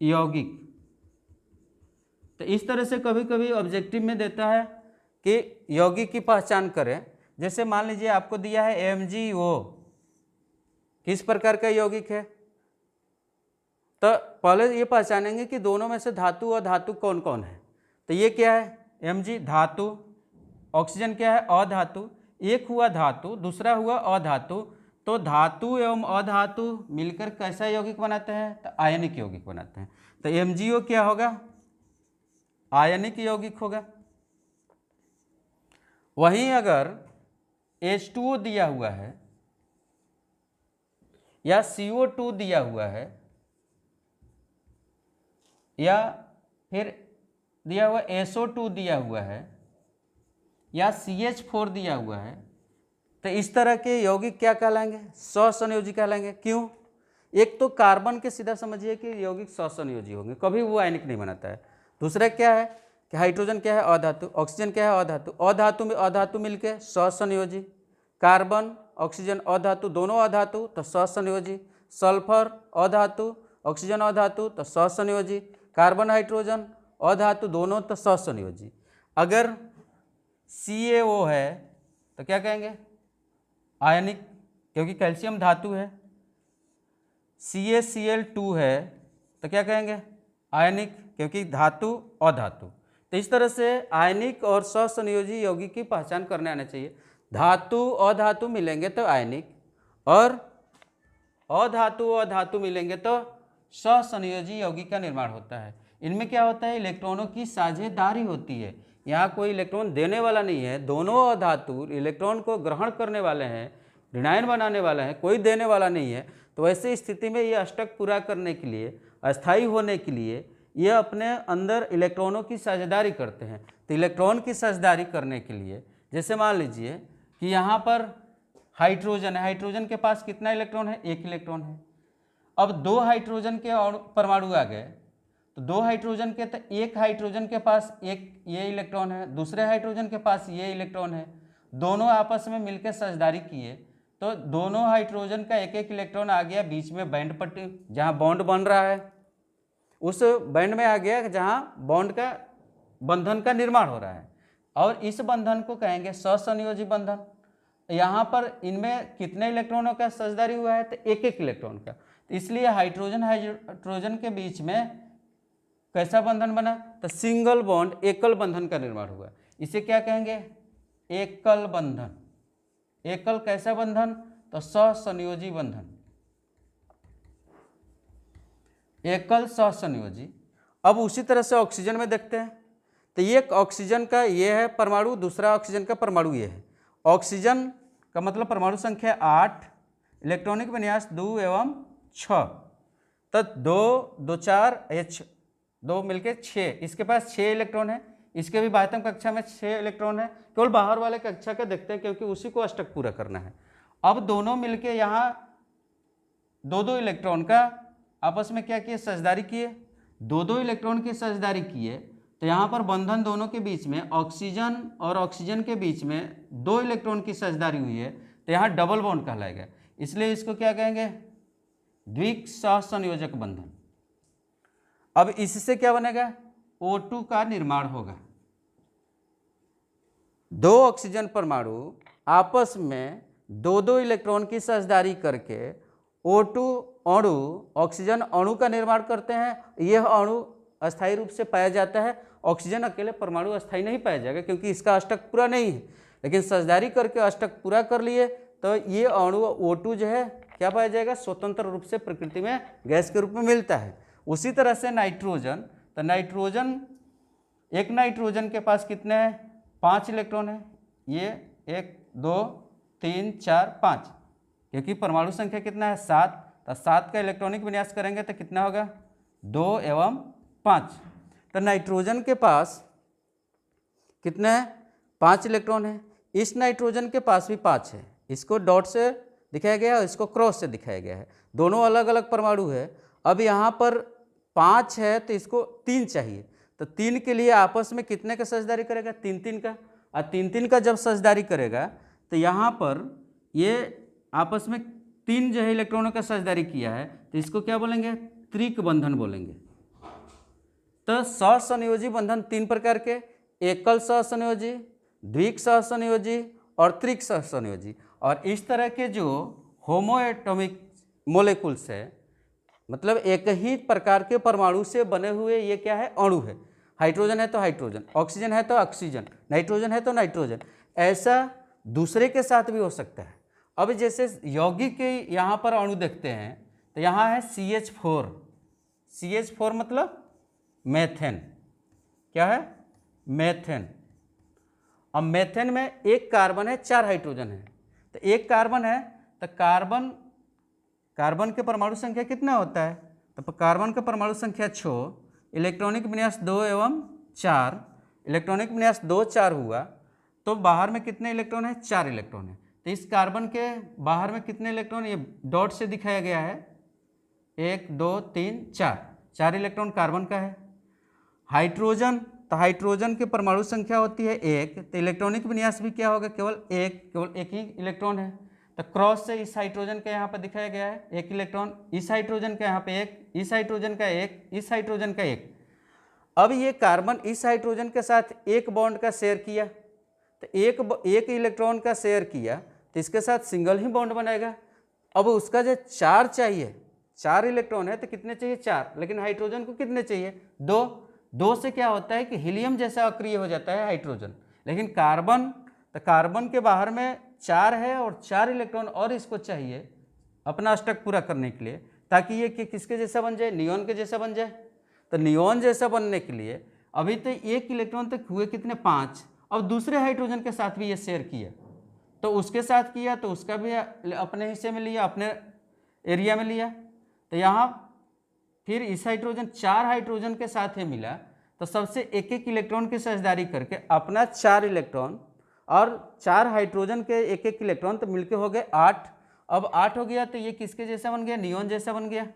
यौगिक। तो इस तरह से कभी कभी ऑब्जेक्टिव में देता है कि यौगिक की पहचान करें। जैसे मान लीजिए आपको दिया है MgO, किस प्रकार का यौगिक है, तो पहले ये पहचानेंगे कि दोनों में से धातु और धातु कौन कौन है। तो ये क्या है, Mg धातु, ऑक्सीजन क्या है, अधातु। एक हुआ धातु, दूसरा हुआ अधातु। तो धातु एवं अधातु मिलकर कैसा यौगिक बनाते हैं, तो आयनिक यौगिक बनाते हैं। तो MgO क्या होगा, आयनिक यौगिक होगा। वहीं अगर H2O दिया हुआ है या CO2 दिया हुआ है या फिर दिया हुआ SO2 दिया हुआ है या CH4 दिया हुआ है, तो इस तरह के यौगिक क्या कहलाएंगे, सहसंयोजी कहलाएंगे। क्यों? एक तो कार्बन के सीधा समझिए कि यौगिक सहसंयोजी होंगे, कभी वो आयनिक नहीं बनाता है। दूसरा क्या है कि हाइड्रोजन क्या है, अधातु, ऑक्सीजन क्या है, अधातु। अधातु में अधातु मिलके सहसंयोजी, कार्बन ऑक्सीजन अधातु, दोनों अधातु तो सहसंयोजी। सल्फर अधातु, ऑक्सीजन अधातु तो सहसंयोजी। कार्बन हाइड्रोजन अधातु, दोनों तो सहसंयोजी। अगर CaO है तो क्या कहेंगे, आयनिक, क्योंकि कैल्शियम धातु है। CaCl2 है तो क्या कहेंगे, आयनिक, क्योंकि धातु अधातु। तो इस तरह से आयनिक और सहसंयोजी यौगिक की पहचान करने आना चाहिए। धातु अधातु मिलेंगे तो आयनिक, और अधातु अधातु मिलेंगे तो सहसंयोजी यौगिक का निर्माण होता है। इनमें क्या होता है, इलेक्ट्रॉनों की साझेदारी होती है। यहाँ कोई इलेक्ट्रॉन देने वाला नहीं है, दोनों अधातु इलेक्ट्रॉन को ग्रहण करने वाले हैं, ऋणायन बनाने वाले हैं, कोई देने वाला नहीं है। तो ऐसी स्थिति में ये अष्टक पूरा करने के लिए, अस्थायी होने के लिए ये अपने अंदर इलेक्ट्रॉनों की साझेदारी करते हैं। तो इलेक्ट्रॉन की साझेदारी करने के लिए जैसे मान लीजिए कि यहाँ पर हाइड्रोजन है, हाइड्रोजन के पास कितना इलेक्ट्रॉन है, एक इलेक्ट्रॉन है। अब दो हाइड्रोजन के परमाणु आ गए, तो दो हाइड्रोजन के, तो एक हाइड्रोजन के पास एक ये इलेक्ट्रॉन है, दूसरे हाइड्रोजन के पास ये इलेक्ट्रॉन है, दोनों आपस में मिलकर साझेदारी किए, तो दोनों हाइड्रोजन का एक एक इलेक्ट्रॉन आ गया बीच में बैंड पट्टी, जहाँ बॉन्ड बन रहा है उस बैंड में आ गया जहाँ बॉन्ड का बंधन का निर्माण हो रहा है, और इस बंधन को कहेंगे सहसंयोजी बंधन। यहाँ पर इनमें कितने इलेक्ट्रॉनों का साझेदारी हुआ है, तो एक एक इलेक्ट्रॉन का। तो इसलिए हाइड्रोजन के बीच में कैसा बंधन बना, तो सिंगल बॉन्ड, एकल बंधन का निर्माण हुआ। इसे क्या कहेंगे, एकल बंधन। एकल कैसा बंधन, तो सहसंयोजी बंधन, एकल सहसंयोजी। अब उसी तरह से ऑक्सीजन में देखते हैं, तो एक ऑक्सीजन का ये है परमाणु, दूसरा ऑक्सीजन का परमाणु ये है। ऑक्सीजन का मतलब परमाणु संख्या 8, इलेक्ट्रॉनिक विन्यास 2 एवं 6, तो 2 2 4 H 2 मिलके 6, इसके पास 6 इलेक्ट्रॉन है। इसके भी बाह्यतम कक्षा में 6 इलेक्ट्रॉन है, केवल बाहर वाले कक्षा का देखते हैं क्योंकि उसी को अष्टक पूरा करना है। अब दोनों मिलके यहाँ 2-2 इलेक्ट्रॉन का आपस में क्या किए, साझेदारी किए, 2-2 इलेक्ट्रॉन की साझेदारी किए, तो यहाँ पर बंधन दोनों के बीच में, ऑक्सीजन और ऑक्सीजन के बीच में 2 इलेक्ट्रॉन की साझेदारी हुई है, तो यहाँ डबल बॉन्ड कहलाएगा। इसलिए इसको क्या कहेंगे, द्विक सहसंयोजक बंधन। अब इससे क्या बनेगा, O2 का निर्माण होगा। 2 ऑक्सीजन परमाणु आपस में 2-2 इलेक्ट्रॉन की साझेदारी करके O2 अणु, ऑक्सीजन अणु का निर्माण करते हैं। यह अणु अस्थायी रूप से पाया जाता है, ऑक्सीजन अकेले परमाणु अस्थायी नहीं पाया जाएगा क्योंकि इसका अष्टक पूरा नहीं है, लेकिन साझेदारी करके अष्टक पूरा कर लिए तो ये अणु O2 जो है क्या पाया जाएगा, स्वतंत्र रूप से प्रकृति में गैस के रूप में मिलता है। उसी तरह से नाइट्रोजन, तो नाइट्रोजन, एक नाइट्रोजन के पास कितने हैं, 5 इलेक्ट्रॉन है, ये 1 2 3 4 5, क्योंकि परमाणु संख्या कितना है 7, तो 7 का इलेक्ट्रॉनिक विन्यास करेंगे तो कितना होगा, 2 एवं 5। तो नाइट्रोजन के पास कितने हैं, 5 इलेक्ट्रॉन है। इस नाइट्रोजन के पास भी 5 है, इसको डॉट से दिखाया गया है, इसको क्रॉस से दिखाया गया है, दोनों अलग अलग परमाणु है। अब यहाँ पर 5 है तो इसको 3 चाहिए, तो 3 के लिए आपस में कितने का साझेदारी करेगा, 3-3 का, और 3-3 का जब साझेदारी करेगा तो यहाँ पर ये आपस में 3 जो है इलेक्ट्रॉनों का साझेदारी किया है, तो इसको क्या बोलेंगे, त्रिक बंधन बोलेंगे। तो सहसंयोजी बंधन 3 प्रकार के, एकल सहसंयोजी, द्विक सहसंयोजी और त्रिक सहसंयोजी। और इस तरह के जो होमोएटॉमिक मोलेकुल्स है, मतलब एक ही प्रकार के परमाणु से बने हुए ये क्या है, अणु है। हाइड्रोजन है तो हाइड्रोजन, ऑक्सीजन है तो ऑक्सीजन, नाइट्रोजन है तो नाइट्रोजन, ऐसा दूसरे के साथ भी हो सकता है। अब जैसे यौगिक के यहाँ पर अणु देखते हैं तो यहाँ है CH4, CH4 मतलब मेथेन, क्या है, मेथेन। अब मेथेन में एक कार्बन है, 4 हाइड्रोजन है, तो एक कार्बन है तो कार्बन के परमाणु संख्या कितना होता है, तो कार्बन का परमाणु संख्या 6, इलेक्ट्रॉनिक विन्यास 2 एवं 4, इलेक्ट्रॉनिक विन्यास 2 4 हुआ, तो बाहर में कितने इलेक्ट्रॉन है, 4 इलेक्ट्रॉन है। तो इस कार्बन के बाहर में कितने इलेक्ट्रॉन, ये डॉट से दिखाया गया है, 1 2 3 4, 4 इलेक्ट्रॉन कार्बन का है। हाइड्रोजन, तो हाइड्रोजन की परमाणु संख्या होती है 1, तो इलेक्ट्रॉनिक विन्यास भी क्या होगा, केवल एक ही इलेक्ट्रॉन है। तो क्रॉस से इस हाइड्रोजन का यहाँ पर दिखाया गया है 1 इलेक्ट्रॉन, इस हाइड्रोजन का यहाँ पे 1, इस हाइड्रोजन का 1, इस हाइड्रोजन का 1। अब ये कार्बन इस हाइड्रोजन के साथ एक बॉन्ड का शेयर किया, तो एक इलेक्ट्रॉन का शेयर किया तो इसके साथ सिंगल ही बॉन्ड बनेगा। अब उसका जो 4 चाहिए, 4 इलेक्ट्रॉन है तो कितने चाहिए, 4, लेकिन हाइड्रोजन को कितने चाहिए, 2 से क्या होता है कि हीलियम जैसा अक्रिय हो जाता है हाइड्रोजन, लेकिन कार्बन तो कार्बन के बाहर में 4 है और 4 इलेक्ट्रॉन और इसको चाहिए अपना अष्टक पूरा करने के लिए, ताकि ये किसके जैसा बन जाए, नियॉन के जैसा बन जाए। तो नियॉन जैसा बनने के लिए अभी तो 1 इलेक्ट्रॉन तक हुए कितने, 5। अब दूसरे हाइड्रोजन के साथ भी ये शेयर किया, तो उसके साथ किया तो उसका भी अपने हिस्से में लिया, अपने एरिया में लिया। तो यहाँ फिर इस हाइड्रोजन 4 हाइड्रोजन के साथ ये मिला, तो सबसे एक एक इलेक्ट्रॉन की साझेदारी करके अपना 4 इलेक्ट्रॉन और 4 हाइड्रोजन के एक एक इलेक्ट्रॉन, तो मिलके हो गए 8। अब 8 हो गया तो ये किसके जैसा बन गया, नियॉन जैसा बन गया।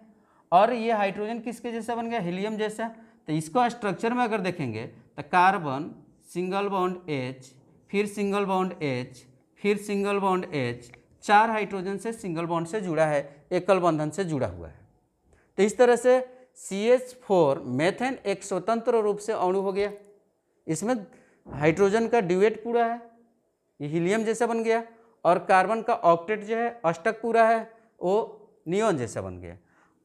और ये हाइड्रोजन किसके जैसा बन गया, हीलियम जैसा। तो इसको स्ट्रक्चर में अगर देखेंगे तो कार्बन सिंगल बॉन्ड H, फिर सिंगल बॉन्ड H, फिर सिंगल बॉन्ड H, 4 हाइड्रोजन से सिंगल बॉन्ड से जुड़ा है, एकल बंधन से जुड़ा हुआ है। तो इस तरह से CH4 मेथेन एक स्वतंत्र रूप से अणु हो गया। इसमें हाइड्रोजन का ड्यूएट पूरा है, ये हीलियम जैसा बन गया, और कार्बन का ऑक्टेट जो है, अष्टक पूरा है, वो नियॉन जैसा बन गया।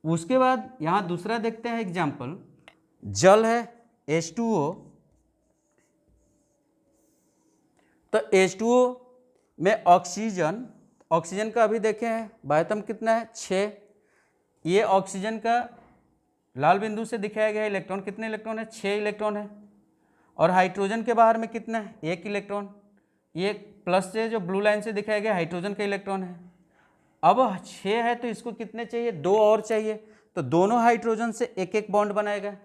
उसके बाद यहाँ दूसरा देखते हैं एग्जाम्पल, जल है H2O। तो H2O में ऑक्सीजन, ऑक्सीजन का अभी देखे हैं बाह्यतम कितना है, 6। ये ऑक्सीजन का लाल बिंदु से दिखाया गया इलेक्ट्रॉन, कितने इलेक्ट्रॉन है, 6 इलेक्ट्रॉन है। और हाइड्रोजन के बाहर में कितना है, 1 इलेक्ट्रॉन। ये प्लस से जो ब्लू लाइन से दिखाया गया हाइड्रोजन का इलेक्ट्रॉन है। अब 6 है तो इसको कितने चाहिए, 2 और चाहिए। तो दोनों हाइड्रोजन से एक एक बॉन्ड बनाएगा।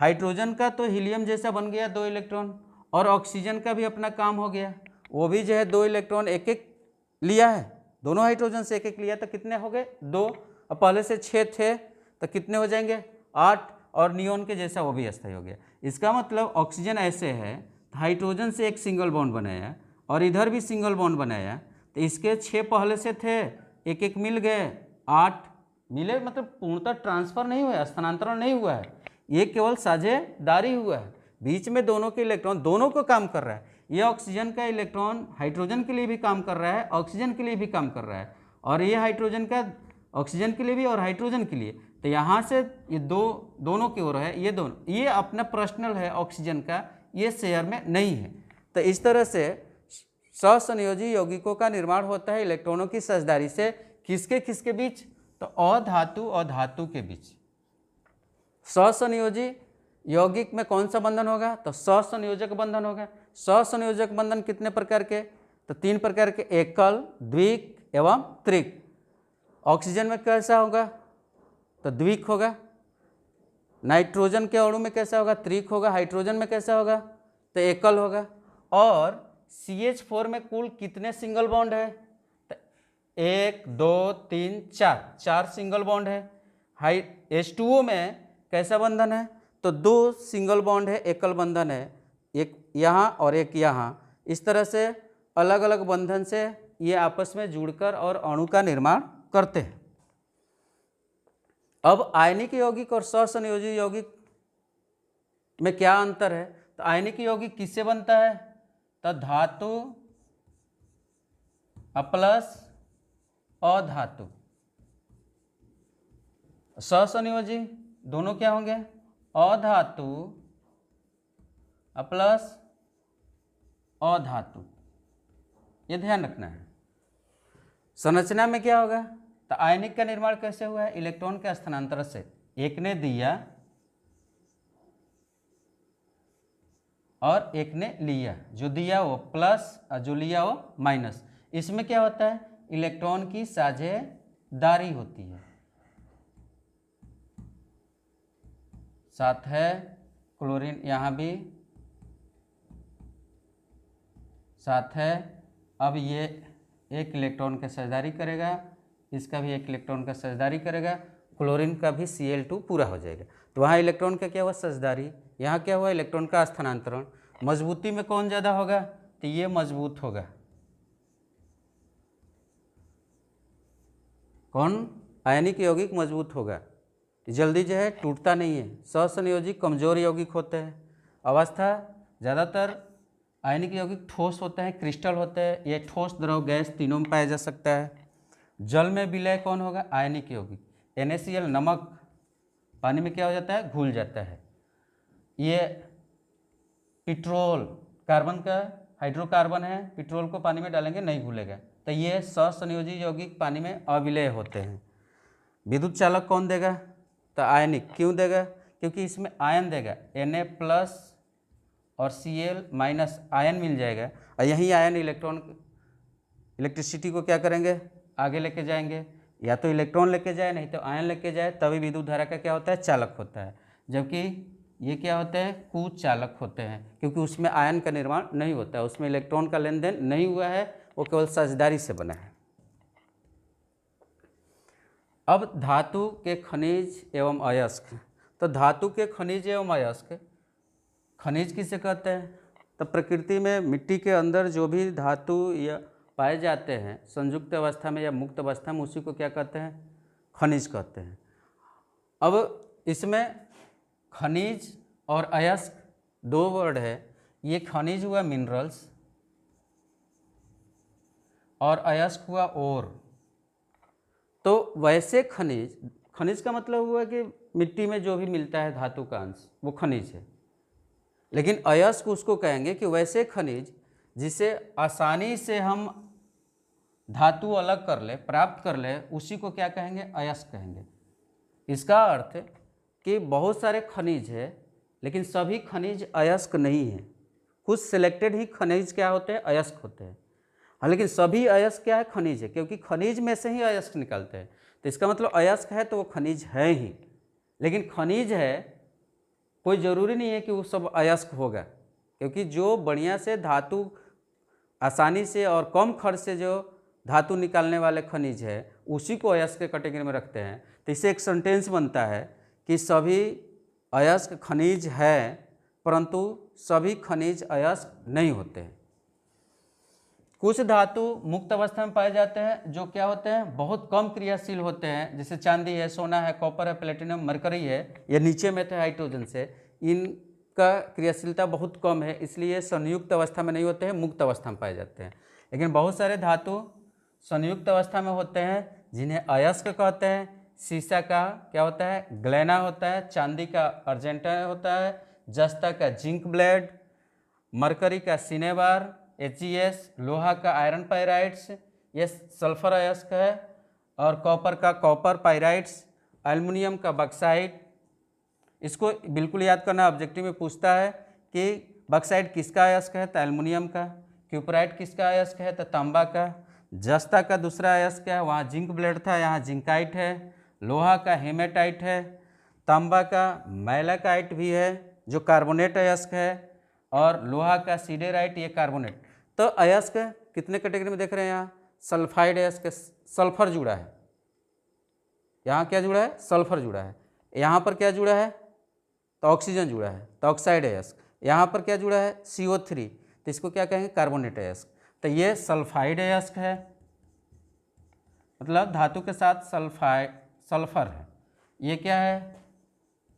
हाइड्रोजन का तो हीलियम जैसा बन गया 2 इलेक्ट्रॉन, और ऑक्सीजन का भी अपना काम हो गया, वो भी जो है 2 इलेक्ट्रॉन एक एक लिया है, दोनों हाइड्रोजन से एक एक लिया, तो कितने हो गए, 2। अब पहले से 6 थे तो कितने हो जाएंगे, 8। और नियॉन के जैसा वो भी अस्थायी हो गया। इसका मतलब ऑक्सीजन ऐसे है, हाइड्रोजन से एक सिंगल बॉन्ड बनाया और इधर भी सिंगल बॉन्ड बनाया, तो इसके 6 पहले से थे, एक एक मिल गए, 8 मिले, मतलब पूर्णतः ट्रांसफर नहीं हुआ, स्थानांतरण नहीं हुआ है, ये केवल साझेदारी हुआ है। बीच में दोनों के इलेक्ट्रॉन दोनों को काम कर रहा है। ये ऑक्सीजन का इलेक्ट्रॉन हाइड्रोजन के लिए भी काम कर रहा है, ऑक्सीजन के लिए भी काम कर रहा है, और ये हाइड्रोजन का ऑक्सीजन के लिए भी और हाइड्रोजन के लिए। तो यहाँ से ये दोनों की ओर है, ये दोनों, ये अपना पर्सनल है ऑक्सीजन का, ये शेयर में नहीं है। तो इस तरह से सहसंयोजी यौगिकों का निर्माण होता है इलेक्ट्रॉनों की साझेदारी से। किसके किसके बीच, तो अधातु और धातु के बीच। सहसंयोजी यौगिक में कौन सा बंधन होगा, तो सहसंयोजक बंधन होगा। सहसंयोजक बंधन कितने प्रकार के, तो 3 प्रकार के, एकल, द्विक एवं त्रिक। ऑक्सीजन में कैसा होगा, तो द्विक होगा। नाइट्रोजन के अणु में कैसा होगा, त्रिक होगा। हाइड्रोजन में कैसा होगा, तो एकल होगा। और CH4 में कुल कितने सिंगल बॉन्ड है, तो 1 2 3 4 सिंगल बॉन्ड है। H2O में कैसा बंधन है, तो 2 सिंगल बॉन्ड है, एकल बंधन है, एक यहाँ और एक यहाँ। इस तरह से अलग अलग बंधन से ये आपस में जुड़कर और अणु का निर्माण करते हैं। अब आयनिक यौगिक और सहसंयोजी यौगिक में क्या अंतर है, तो आयनिक यौगिक किससे बनता है, तो धातु प्लस अधातु। सहसंयोजी दोनों क्या होंगे, अधातु प्लस अधातु, ये ध्यान रखना है। संरचना में क्या होगा, तो आयनिक का निर्माण कैसे हुआ है, इलेक्ट्रॉन के स्थानांतरण से। एक ने दिया और एक ने लिया, जो दिया वो प्लस और जो लिया वो माइनस। इसमें क्या होता है, इलेक्ट्रॉन की साझेदारी होती है। साथ है क्लोरीन, यहाँ भी साथ है। अब ये एक इलेक्ट्रॉन का साझेदारी करेगा, इसका भी एक इलेक्ट्रॉन का साझेदारी करेगा, क्लोरीन का भी Cl2 पूरा हो जाएगा। तो वहाँ इलेक्ट्रॉन का क्या हुआ, साझेदारी। यहाँ क्या हुआ, इलेक्ट्रॉन का स्थानांतरण। मजबूती में कौन ज़्यादा होगा, तो ये मजबूत होगा। कौन, आयनिक यौगिक मजबूत होगा, जल्दी जो है टूटता नहीं है। सहसंयोजी कमजोर यौगिक होते हैं। अवस्था ज़्यादातर आयनिक यौगिक ठोस होते हैं, क्रिस्टल होते हैं, ये ठोस, द्रव, गैस तीनों में पाया जा सकता है। जल में विलय कौन होगा, आयनिक यौगिक। NaCl नमक पानी में क्या हो जाता है, घुल जाता है। ये पेट्रोल, कार्बन का हाइड्रोकार्बन है, पेट्रोल को पानी में डालेंगे नहीं घुलेगा, तो ये ससंयोजी यौगिक पानी में अविलेय होते हैं। विद्युत चालक कौन देगा? तो आयनिक। क्यों देगा? क्योंकि इसमें आयन देगा, Na+ और Cl- आयन मिल जाएगा, और यही आयन इलेक्ट्रिसिटी को क्या करेंगे? आगे लेके जाएंगे। या तो इलेक्ट्रॉन लेके जाए, नहीं तो आयन लेके जाए, तभी विद्युत धारा का क्या होता है? चालक होता है। जबकि ये क्या होते हैं? कुचालक होते हैं, क्योंकि उसमें आयन का निर्माण नहीं होता है, उसमें इलेक्ट्रॉन का लेन देन नहीं हुआ है, वो केवल साझेदारी से बना है। अब धातु के खनिज एवं अयस्क। तो धातु के खनिज एवं अयस्क, खनिज किसे कहते हैं? तो प्रकृति में मिट्टी के अंदर जो भी धातु या पाए जाते हैं संयुक्त अवस्था में या मुक्त अवस्था में, उसी को क्या कहते हैं? खनिज कहते हैं। अब इसमें खनिज और अयस्क दो वर्ड है। ये खनिज हुआ मिनरल्स और अयस्क हुआ ओर। तो वैसे खनिज का मतलब हुआ कि मिट्टी में जो भी मिलता है धातु का अंश, वो खनिज है। लेकिन अयस्क उसको कहेंगे कि वैसे खनिज जिसे आसानी से हम धातु अलग कर ले, प्राप्त कर ले, उसी को क्या कहेंगे? अयस्क कहेंगे। इसका अर्थ कि बहुत सारे खनिज है, लेकिन सभी खनिज अयस्क नहीं है। कुछ सिलेक्टेड ही खनिज क्या होते हैं? अयस्क होते हैं। हाँ, लेकिन सभी अयस्क क्या है? खनिज है, क्योंकि खनिज में से ही अयस्क निकलते हैं। तो इसका मतलब अयस्क है तो वो खनिज है ही। लेकिन खनिज है, कोई ज़रूरी नहीं है कि वो सब अयस्क होगा, क्योंकि जो बढ़िया से धातु आसानी से और कम खर्च से जो धातु निकालने वाले खनिज है, उसी को अयस्क के कैटेगरी में रखते हैं। तो इससे एक सेंटेंस बनता है कि सभी अयस्क खनिज है, परंतु सभी खनिज अयस्क नहीं होते हैं। कुछ धातु मुक्त अवस्था में पाए जाते हैं जो क्या होते हैं? बहुत कम क्रियाशील होते हैं, जैसे चांदी है, सोना है, कॉपर है, प्लेटिनम, मरकरी है, ये नीचे में थे हाइड्रोजन से, इनका क्रियाशीलता बहुत कम है, इसलिए संयुक्त अवस्था में नहीं होते हैं, मुक्त अवस्था में पाए जाते हैं। लेकिन बहुत सारे धातु संयुक्त अवस्था में होते हैं, जिन्हें अयस्क कहते हैं। सीसा का क्या होता है? ग्लेना होता है। चांदी का अर्जेंटा होता है। जस्ता का जिंक ब्लेड। मरकरी का सिनेबार, HgS। लोहा का आयरन पायराइड्स, ये सल्फर अयस्क है। और कॉपर का कॉपर पायराइड्स। एल्युमिनियम का बक्साइट। इसको बिल्कुल याद करना, ऑब्जेक्टिव में पूछता है कि बक्साइट किसका अयस्क है? तो एल्युमिनियम का। क्यूपराइट किसका अयस्क है? तो तांबा का। जस्ता का दूसरा अयस्क है, वहाँ जिंक ब्लेड था, यहाँ जिंकाइट है। लोहा का हेमेटाइट है। तांबा का मैलाकाइट भी है, जो कार्बोनेट अयस्क है। और लोहा का सीडेराइट, ये कार्बोनेट। तो अयस्क कितने कैटेगरी में देख रहे हैं? यहाँ सल्फाइड अयस्क, सल्फर जुड़ा है। यहाँ क्या जुड़ा है? सल्फर जुड़ा है। यहाँ पर क्या जुड़ा है? तो ऑक्सीजन जुड़ा है, तो ऑक्साइड अयस्क। यहाँ पर क्या जुड़ा है? CO3, तो इसको क्या कहेंगे? कार्बोनेट अयस्क। तो ये सल्फाइड अयस्क है, मतलब धातु के साथ सल्फर है। ये क्या है?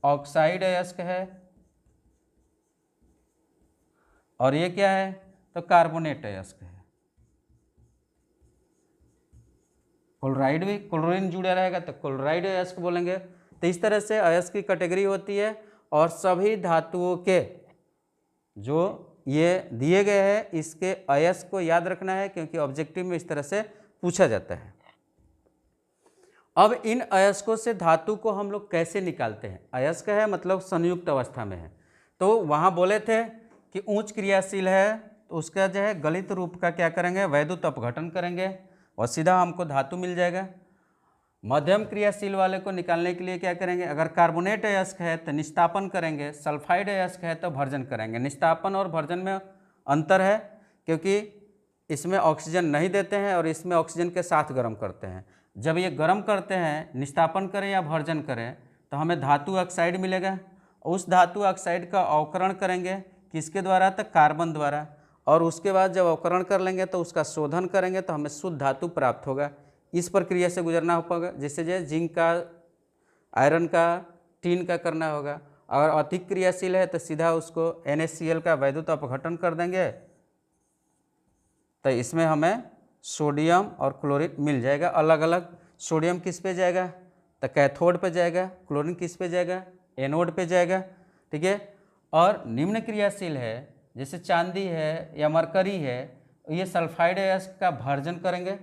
ऑक्साइड अयस्क है। और ये क्या है? तो कार्बोनेट अयस्क है। क्लोराइड भी, क्लोरीन जुड़ा रहेगा तो क्लोराइड अयस्क बोलेंगे। तो इस तरह से अयस्क की कैटेगरी होती है। और सभी धातुओं के जो ये दिए गए हैं, इसके अयस्क को याद रखना है, क्योंकि ऑब्जेक्टिव में इस तरह से पूछा जाता है। अब इन अयस्कों से धातु को हम लोग कैसे निकालते हैं? अयस्क है मतलब संयुक्त अवस्था में है, तो वहाँ बोले थे कि उच्च क्रियाशील है, तो उसका जो है गलित रूप का क्या करेंगे? वैद्युत अपघटन करेंगे और सीधा हमको धातु मिल जाएगा। मध्यम क्रियाशील वाले को निकालने के लिए क्या करेंगे? अगर कार्बोनेट अयस्क है तो निस्तापन करेंगे, सल्फाइड अयस्क है तो भर्जन करेंगे। निस्तापन और भर्जन में अंतर है, क्योंकि इसमें ऑक्सीजन नहीं देते हैं और इसमें ऑक्सीजन के साथ गर्म करते हैं। जब ये गर्म करते हैं, निस्तापन करें या भर्जन करें, तो हमें धातु ऑक्साइड मिलेगा। उस धातु ऑक्साइड का अवकरण करेंगे, किसके द्वारा? तो कार्बन द्वारा। और उसके बाद जब अवकरण कर लेंगे तो उसका शोधन करेंगे, तो हमें शुद्ध धातु प्राप्त होगा। इस प्रक्रिया से गुजरना होगा, जैसे जिंक का, आयरन का, टीन का करना होगा। अगर अधिक क्रियाशील है तो सीधा उसको NaCl का वैद्युत अपघटन कर देंगे, तो इसमें हमें सोडियम और क्लोरीन मिल जाएगा अलग अलग। सोडियम किस पे जाएगा? तो कैथोड पे जाएगा। क्लोरीन किस पे जाएगा? एनोड पे जाएगा। ठीक है। और निम्न क्रियाशील है जैसे चांदी है या मरकरी है, ये सल्फाइड अयस्क का भर्जन करेंगे,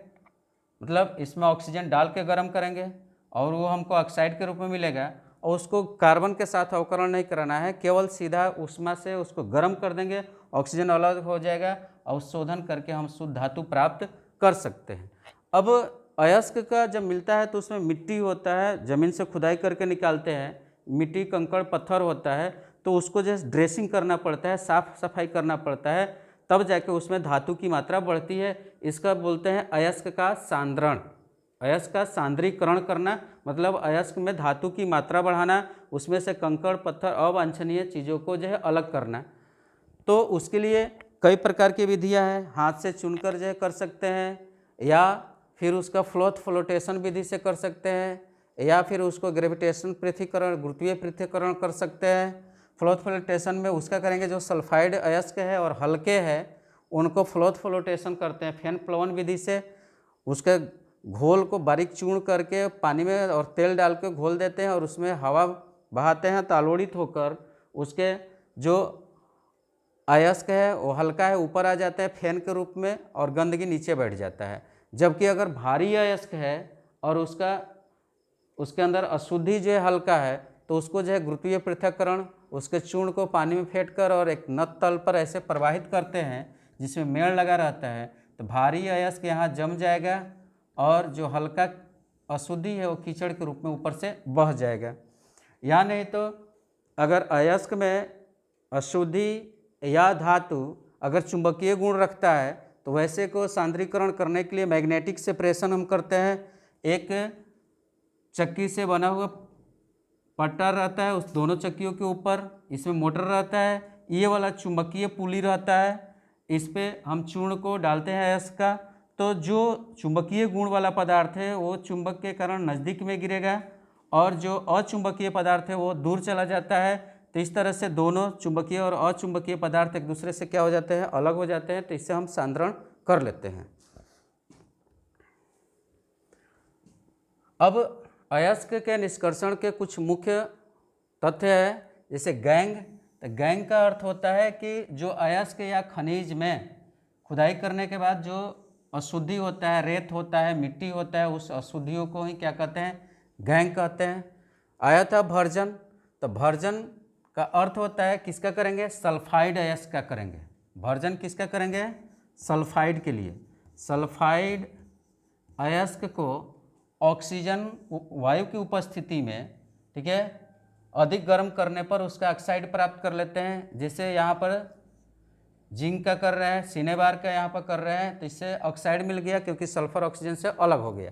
मतलब इसमें ऑक्सीजन डाल के गर्म करेंगे और वो हमको ऑक्साइड के रूप में मिलेगा, और उसको कार्बन के साथ अवकरण नहीं कराना है, केवल सीधा ऊष्मा से उसको गर्म कर देंगे, ऑक्सीजन अलग हो जाएगा और शोधन करके हम शुद्ध धातु प्राप्त कर सकते हैं। अब अयस्क का जब मिलता है तो उसमें मिट्टी होता है, ज़मीन से खुदाई करके निकालते हैं, मिट्टी कंकड़ पत्थर होता है, तो उसको जैसे ड्रेसिंग करना पड़ता है, साफ सफाई करना पड़ता है, तब जाके उसमें धातु की मात्रा बढ़ती है। इसका बोलते हैं अयस्क का सांद्रण। अयस्क का सांद्रीकरण करना मतलब अयस्क में धातु की मात्रा बढ़ाना, उसमें से कंकड़ पत्थर अवांछनीय चीज़ों को जो है अलग करना। तो उसके लिए कई प्रकार की विधियां हैं, हाथ से चुनकर जो है कर सकते हैं, या फिर उसका फ्लोटेशन विधि से कर सकते हैं, या फिर उसको ग्रेविटेशन पृथक्करण, गुरुत्वीय पृथक्करण कर सकते हैं। फ्लोटेशन में उसका करेंगे जो सल्फाइड अयस्क है और हल्के हैं उनको फ्लोटेशन करते हैं फैन प्लवन विधि से, उसके घोल को बारीक चूर्ण करके पानी में और तेल डाल के घोल देते हैं और उसमें हवा बहाते हैं, तालोड़ित होकर उसके जो अयस्क है वो हल्का है ऊपर आ जाता है फैन के रूप में और गंदगी नीचे बैठ जाता है। जबकि अगर भारी अयस्क है और उसके अंदर अशुद्धि जो है हल्का है, तो उसको जो है गुरुत्वीय पृथक्करण, उसके चूर्ण को पानी में फेंटकर और एक नत तल पर ऐसे प्रवाहित करते हैं जिसमें मेड़ लगा रहता है, तो भारी अयस्क यहाँ जम जाएगा और जो हल्का अशुद्धि है वो कीचड़ के रूप में ऊपर से बह जाएगा। या नहीं तो अगर अयस्क में अशुद्धि या धातु अगर चुंबकीय गुण रखता है तो वैसे को सांद्रीकरण करने के लिए मैग्नेटिक सेपरेशन हम करते हैं। एक चक्की से बना हुआ पट्टा रहता है, उस दोनों चक्कियों के ऊपर इसमें मोटर रहता है, ये वाला चुंबकीय पुली रहता है, इस पे हम चूर्ण को डालते हैं अयस्क का, तो जो चुंबकीय गुण वाला पदार्थ है वो चुंबक के कारण नज़दीक में गिरेगा और जो अचुंबकीय पदार्थ है वो दूर चला जाता है। तो इस तरह से दोनों चुंबकीय और अचुंबकीय पदार्थ एक दूसरे से क्या हो जाते हैं, अलग हो जाते हैं, तो इससे हम सांद्रण कर लेते हैं। अब अयस्क के निष्कर्षण के कुछ मुख्य तथ्य है, जैसे गैंग। तो गैंग का अर्थ होता है कि जो अयस्क या खनिज में खुदाई करने के बाद जो अशुद्धि होता है, रेत होता है, मिट्टी होता है, उस अशुद्धियों को ही क्या कहते हैं, गैंग कहते हैं। आया था भर्जन। तो भर्जन का अर्थ होता है किसका करेंगे, सल्फाइड अयस्क का करेंगे। भर्जन किसका करेंगे, सल्फाइड के लिए। सल्फाइड अयस्क को ऑक्सीजन वायु की उपस्थिति में, ठीक है, अधिक गर्म करने पर उसका ऑक्साइड प्राप्त कर लेते हैं। जैसे यहाँ पर जिंक का कर रहे हैं, सिनेबार का यहाँ पर कर रहे हैं, तो इससे ऑक्साइड मिल गया क्योंकि सल्फर ऑक्सीजन से अलग हो गया।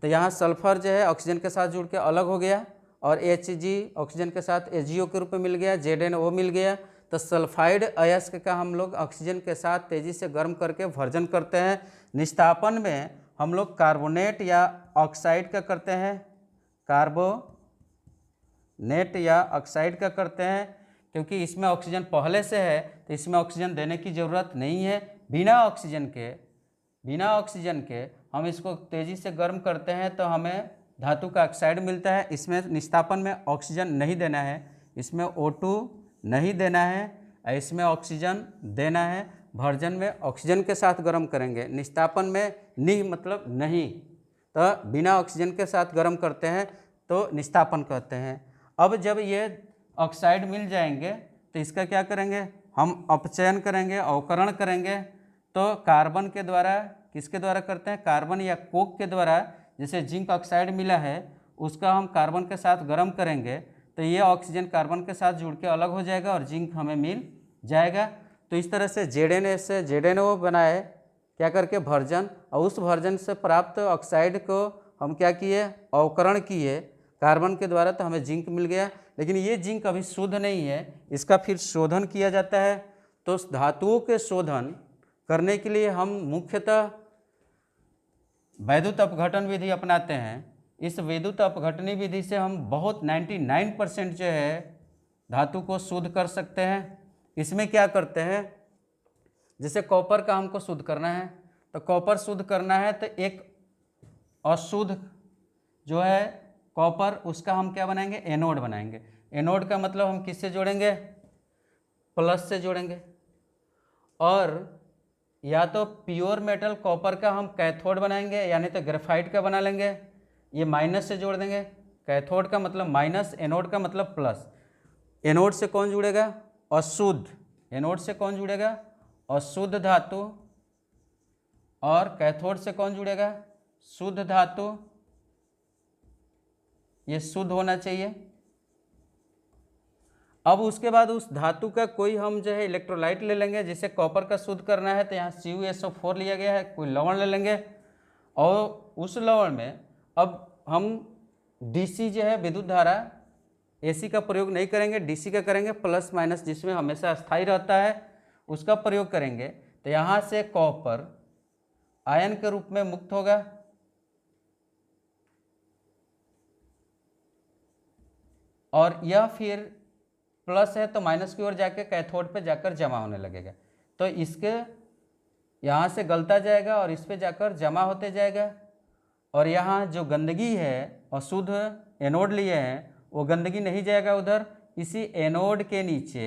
तो यहाँ सल्फर जो है ऑक्सीजन के साथ जुड़ के अलग हो गया और Hg ऑक्सीजन के साथ HgO के रूप में मिल गया, ZnO मिल गया। तो सल्फाइड अयस्क का हम लोग ऑक्सीजन के साथ तेज़ी से गर्म करके भर्जन करते हैं। निस्तापन में हम लोग कार्बोनेट या ऑक्साइड का करते हैं, कार्बोनेट या ऑक्साइड का करते हैं, क्योंकि इसमें ऑक्सीजन पहले से है तो इसमें ऑक्सीजन देने की ज़रूरत नहीं है। बिना ऑक्सीजन के हम इसको तेज़ी से गर्म करते हैं तो हमें धातु का ऑक्साइड मिलता है। इसमें निस्तापन में ऑक्सीजन नहीं देना है, इसमें O2 नहीं देना है, इसमें ऑक्सीजन देना है। भर्जन में ऑक्सीजन के साथ गर्म करेंगे, निस्तापन में नि मतलब नहीं, तो बिना ऑक्सीजन के साथ गर्म करते हैं तो निस्तापन कहते हैं। अब जब ये ऑक्साइड मिल जाएंगे तो इसका क्या करेंगे, हम अपचयन करेंगे, अवकरण करेंगे। तो कार्बन के द्वारा, किसके द्वारा करते हैं, कार्बन या कोक के द्वारा। जैसे जिंक ऑक्साइड मिला है उसका हम कार्बन के साथ गर्म करेंगे तो ये ऑक्सीजन कार्बन के साथ जुड़ के अलग हो जाएगा और जिंक हमें मिल जाएगा। तो इस तरह से ZnA से ZnO बनाए क्या करके, भर्जन, और उस भर्जन से प्राप्त ऑक्साइड को हम क्या किए, अवकरण किए कार्बन के द्वारा, तो हमें जिंक मिल गया। लेकिन ये जिंक अभी शुद्ध नहीं है, इसका फिर शोधन किया जाता है। तो धातुओं के शोधन करने के लिए हम मुख्यतः वैद्युत अपघटन विधि अपनाते हैं। इस वैद्युत अपघटनी विधि से हम बहुत 99% जो है धातु को शुद्ध कर सकते हैं। इसमें क्या करते हैं, जैसे कॉपर का हमको शुद्ध करना है, तो कॉपर शुद्ध करना है तो एक अशुद्ध जो है कॉपर, उसका हम क्या बनाएंगे, एनोड बनाएंगे। एनोड का मतलब हम किससे जोड़ेंगे, प्लस से जोड़ेंगे, और या तो प्योर मेटल कॉपर का हम कैथोड बनाएंगे, यानी तो ग्रेफाइट का बना लेंगे, ये माइनस से जोड़ देंगे। कैथोड का मतलब माइनस, एनोड का मतलब प्लस। एनोड से कौन जुड़ेगा? अशुद्ध। एनोड से कौन जुड़ेगा? अशुद्ध धातु। और कैथोड से कौन जुड़ेगा? शुद्ध धातु। ये शुद्ध होना चाहिए। अब उसके बाद उस धातु का कोई हम जो है इलेक्ट्रोलाइट ले लेंगे, जिसे कॉपर का शुद्ध करना है तो यहाँ CuSO4 लिया गया है, कोई लवण ले लेंगे, और उस लवण में अब हम DC जो है विद्युत धारा, AC का प्रयोग नहीं करेंगे, DC का करेंगे, प्लस माइनस जिसमें हमेशा स्थायी रहता है उसका प्रयोग करेंगे। तो यहाँ से कॉपर आयन के रूप में मुक्त होगा, और यह फिर प्लस है तो माइनस की ओर जाके कैथोड पे जाकर जमा होने लगेगा। तो इसके यहाँ से गलता जाएगा और इस पे जाकर जमा होते जाएगा, और यहाँ जो गंदगी है अशुद्ध एनोड लिए हैं वो गंदगी नहीं जाएगा उधर, इसी एनोड के नीचे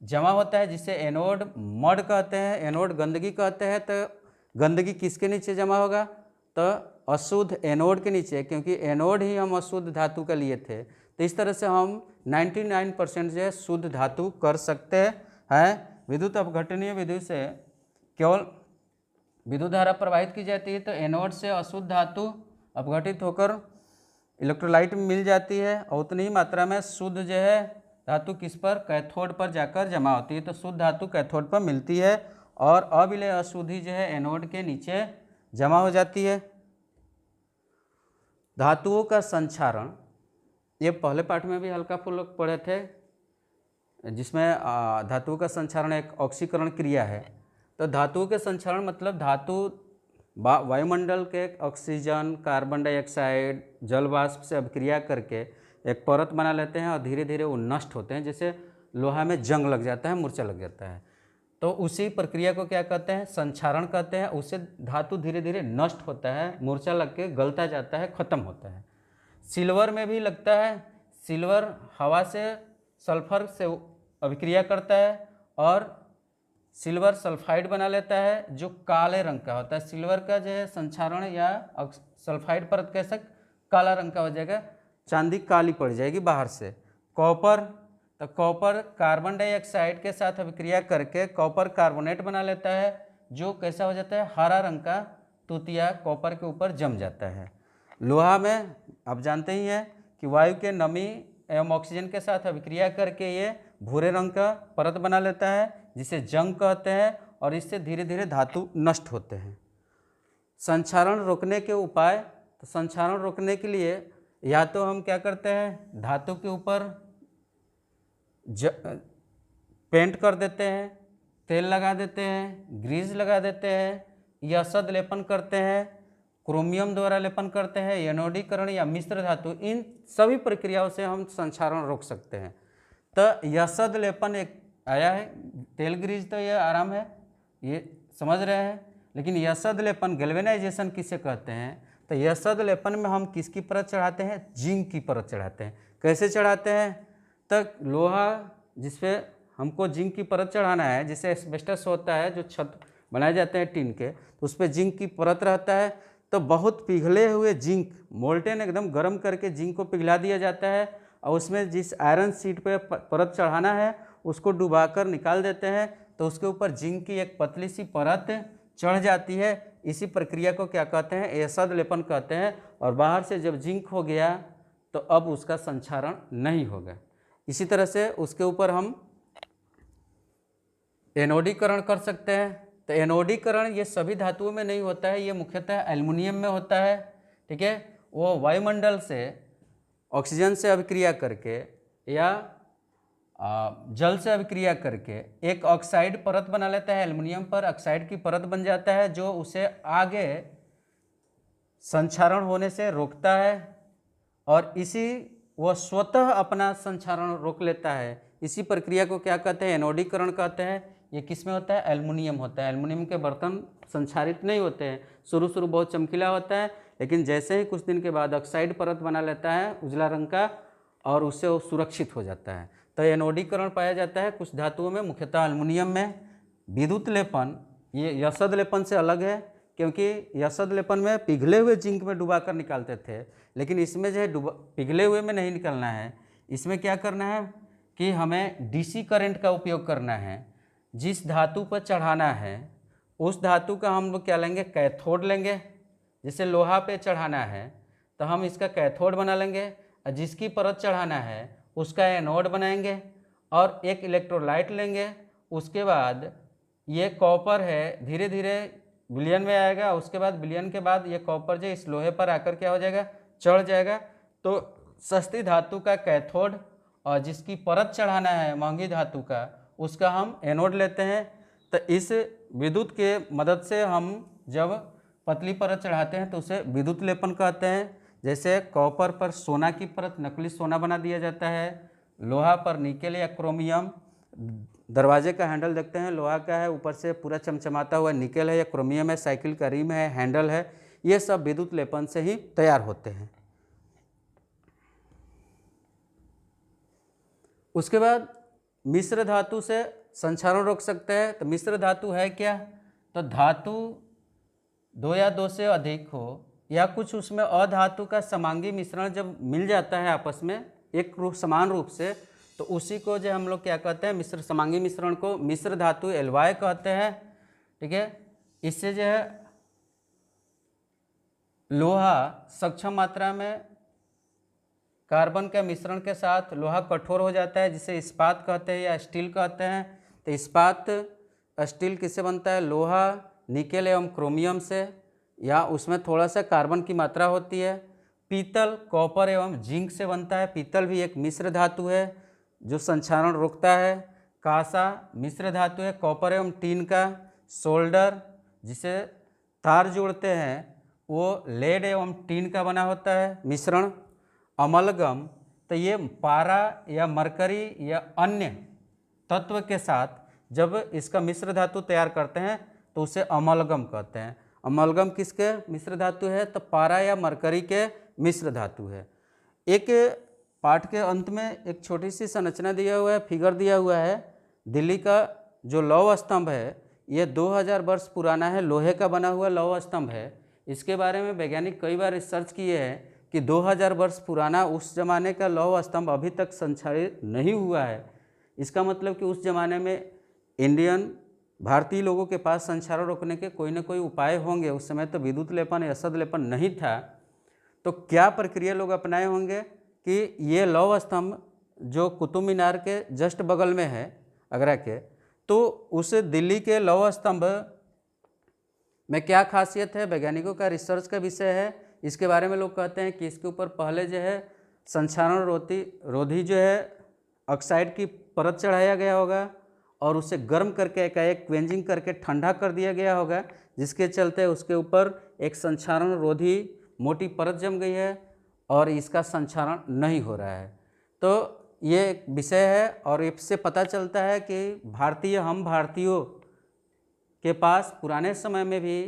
जमा होता है, जिसे एनोड मड कहते हैं, एनोड गंदगी कहते हैं। तो गंदगी किसके नीचे जमा होगा? तो अशुद्ध एनोड के नीचे, क्योंकि एनोड ही हम अशुद्ध धातु का लिए थे। तो इस तरह से हम 99% जो है शुद्ध धातु कर सकते हैं। विद्युत अपघटनीय विधि से केवल विद्युत धारा प्रवाहित की जाती है, तो एनोड से अशुद्ध धातु अपघटित होकर इलेक्ट्रोलाइट में मिल जाती है, और उतनी ही मात्रा में शुद्ध जो है धातु किस पर? कैथोड पर जाकर जमा होती है। तो शुद्ध धातु कैथोड पर मिलती है, और अविलय अशुद्धि जो है एनोड के नीचे जमा हो जाती है। धातुओं का संक्षारण, ये पहले पाठ में भी हल्का फुल्का पढ़े थे, जिसमें धातुओं का संक्षारण एक ऑक्सीकरण क्रिया है। तो धातुओं के संक्षारण मतलब धातु वायुमंडल के ऑक्सीजन, कार्बन डाइऑक्साइड, जल वाष्प से अभिक्रिया करके एक परत बना लेते हैं, और धीरे धीरे वो नष्ट होते हैं। जैसे लोहा में जंग लग जाता है, मूर्छा लग जाता है, तो उसी प्रक्रिया को क्या कहते हैं? संक्षारण कहते हैं। उससे धातु धीरे धीरे नष्ट होता है, मूर्छा लग के गलता जाता है, खत्म होता है। सिल्वर में भी लगता है। सिल्वर हवा से सल्फर से अभिक्रिया करता है और सिल्वर सल्फाइड बना लेता है, जो काले रंग का होता है। सिल्वर का जो है संक्षारण या सल्फाइड परत कैसे काला रंग का हो जाएगा, चांदी काली पड़ जाएगी बाहर से। कॉपर, तो कॉपर कार्बन डाइऑक्साइड के साथ अभिक्रिया करके कॉपर कार्बोनेट बना लेता है, जो कैसा हो जाता है? हरा रंग का तूतिया कॉपर के ऊपर जम जाता है। लोहा में आप जानते ही हैं कि वायु के नमी एवं ऑक्सीजन के साथ अभिक्रिया करके ये भूरे रंग का परत बना लेता है, जिसे जंग कहते हैं, और इससे धीरे धीरे धातु नष्ट होते हैं। संक्षारण रोकने के उपाय, तो संक्षारण रोकने के लिए या तो हम क्या करते हैं, धातु के ऊपर पेंट कर देते हैं, तेल लगा देते हैं, ग्रीस लगा देते हैं, या सद लेपन करते हैं, क्रोमियम द्वारा लेपन करते हैं, एनोडीकरण या मिश्र धातु, इन सभी प्रक्रियाओं से हम संक्षारण रोक सकते हैं। तो यसद लेपन एक आया है, तेल ग्रीस तो ये आराम है, ये समझ रहे हैं, लेकिन यसद लेपन गैल्वेनाइजेशन किसे कहते हैं? तो यसद लेपन में हम किसकी परत चढ़ाते हैं? जिंक की परत चढ़ाते हैं। कैसे चढ़ाते हैं? तो लोहा जिसपे हमको जिंक की परत चढ़ाना है, जिससे एस्बेस्टस होता है, जो छत बनाए जाते हैं टीन के, तो उस पर जिंक की परत रहता है। तो बहुत पिघले हुए जिंक, मोल्टेन एकदम गर्म करके जिंक को पिघला दिया जाता है, और उसमें जिस आयरन शीट पे परत चढ़ाना है उसको डुबाकर निकाल देते हैं, तो उसके ऊपर जिंक की एक पतली सी परत चढ़ जाती है। इसी प्रक्रिया को क्या कहते हैं? यसद लेपन कहते हैं। और बाहर से जब जिंक हो गया तो अब उसका संक्षारण नहीं होगा। इसी तरह से उसके ऊपर हम एनोडीकरण कर सकते हैं। तो एनोडीकरण ये सभी धातुओं में नहीं होता है, ये मुख्यतः एल्युमिनियम में होता है। ठीक है, वो वायुमंडल से ऑक्सीजन से अभिक्रिया करके या जल से अभिक्रिया करके एक ऑक्साइड परत बना लेता है, एल्युमिनियम पर ऑक्साइड की परत बन जाता है, जो उसे आगे संक्षारण होने से रोकता है, और इसी वह स्वतः अपना संक्षारण रोक लेता है। इसी प्रक्रिया को क्या कहते हैं? एनोडीकरण कहते हैं। ये किस में होता है? एल्युमिनियम होता है। एल्युमिनियम के बर्तन संक्षारित नहीं होते हैं, शुरू बहुत चमकीला होता है, लेकिन जैसे ही कुछ दिन के बाद ऑक्साइड परत बना लेता है उजला रंग का, और उससे वो सुरक्षित हो जाता है। तो एनोडीकरण पाया जाता है कुछ धातुओं में, मुख्यतः एल्युमिनियम में। विद्युत लेपन ये यशद लेपन से अलग है, क्योंकि यशद लेपन में पिघले हुए जिंक में डुबा कर निकालते थे, लेकिन इसमें जो है पिघले हुए में नहीं निकलना है। इसमें क्या करना है कि हमें डीसी करंट का उपयोग करना है। जिस धातु पर चढ़ाना है उस धातु का हम लोग क्या लेंगे, कैथोड लेंगे। जैसे लोहा पे चढ़ाना है तो हम इसका कैथोड बना लेंगे, और जिसकी परत चढ़ाना है उसका एनोड बनाएंगे, और एक इलेक्ट्रोलाइट लेंगे। उसके बाद ये कॉपर है, धीरे धीरे विलयन में आएगा, उसके बाद विलयन के बाद ये कॉपर जो इस लोहे पर आकर क्या हो जाएगा, चढ़ जाएगा। तो सस्ती धातु का कैथोड और जिसकी परत चढ़ाना है महंगी धातु का, उसका हम एनोड लेते हैं। तो इस विद्युत के मदद से हम जब पतली परत चढ़ाते हैं तो उसे विद्युत लेपन कहते हैं। जैसे कॉपर पर सोना की परत, नकली सोना बना दिया जाता है, लोहा पर निकेल या क्रोमियम। दरवाजे का हैंडल देखते हैं, लोहा का है, ऊपर से पूरा चमचमाता हुआ निकेल है या क्रोमियम है, साइकिल का रिम है, हैंडल है, ये सब विद्युत लेपन से ही तैयार होते हैं। उसके बाद मिश्र धातु से संक्षारण रोक सकते हैं। तो मिश्र धातु है क्या, तो धातु दो या दो से अधिक हो या कुछ उसमें अधातु का समांगी मिश्रण जब मिल जाता है आपस में एक रूप समान रूप से, तो उसी को जो हम लोग क्या कहते हैं, मिश्र समांगी मिश्रण को मिश्र धातु एल्वाय कहते हैं। ठीक है, इससे जो है लोहा सक्षम मात्रा में कार्बन के मिश्रण के साथ लोहा कठोर हो जाता है, जिसे इस्पात कहते हैं या स्टील कहते हैं। तो इस्पात स्टील किससे बनता है, लोहा निकेल एवं क्रोमियम से, या उसमें थोड़ा सा कार्बन की मात्रा होती है। पीतल कॉपर एवं जिंक से बनता है, पीतल भी एक मिश्र धातु है जो संक्षारण रोकता है। कांसा मिश्र धातु है, कॉपर एवं टीन का। सोल्डर जिसे तार जोड़ते हैं वो लेड एवं टीन का बना होता है मिश्रण। अमलगम तो ये पारा या मरकरी या अन्य तत्व के साथ जब इसका मिश्र धातु तैयार करते हैं तो उसे अमलगम कहते हैं। अमलगम किसके मिश्र धातु है, तो पारा या मरकरी के मिश्र धातु है। एक पाठ के अंत में एक छोटी सी संरचना दिया हुआ है, फिगर दिया हुआ है। दिल्ली का जो लौह स्तंभ है ये 2000 वर्ष पुराना है, लोहे का बना हुआ लौह स्तंभ है। इसके बारे में वैज्ञानिक कई बार रिसर्च किए हैं कि 2000 वर्ष पुराना उस जमाने का लौह स्तंभ अभी तक संचालित नहीं हुआ है। इसका मतलब कि उस जमाने में इंडियन भारतीय लोगों के पास संचारण रोकने के कोई ना कोई उपाय होंगे। उस समय तो विद्युत लेपन या यशद लेपन नहीं था, तो क्या प्रक्रिया लोग अपनाए होंगे कि ये लौह स्तंभ जो कुतुब मीनार के जस्ट बगल में है आगरा के, तो उस दिल्ली के लौह स्तंभ में क्या खासियत है, वैज्ञानिकों का रिसर्च का विषय है। इसके बारे में लोग कहते हैं कि इसके ऊपर पहले जो है संक्षारण रोधी जो है ऑक्साइड की परत चढ़ाया गया होगा और उसे गर्म करके एकाएक क्वेंजिंग करके ठंडा कर दिया गया होगा, जिसके चलते उसके ऊपर एक संक्षारण रोधी मोटी परत जम गई है और इसका संक्षारण नहीं हो रहा है। तो ये एक विषय है और इससे पता चलता है कि हम भारतीयों के पास पुराने समय में भी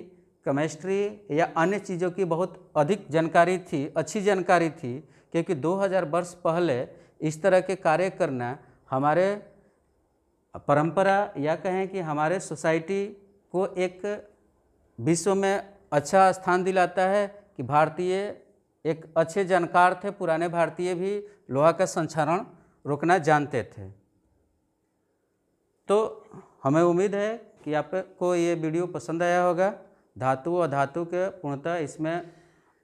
केमिस्ट्री या अन्य चीज़ों की बहुत अधिक जानकारी थी, अच्छी जानकारी थी, क्योंकि 2000 वर्ष पहले इस तरह के कार्य करना हमारे परंपरा या कहें कि हमारे सोसाइटी को एक विश्व में अच्छा स्थान दिलाता है कि भारतीय एक अच्छे जानकार थे। पुराने भारतीय भी लोहा का संक्षारण रोकना जानते थे। तो हमें उम्मीद है कि आपको ये वीडियो पसंद आया होगा। धातु और धातु के पूर्णतः इसमें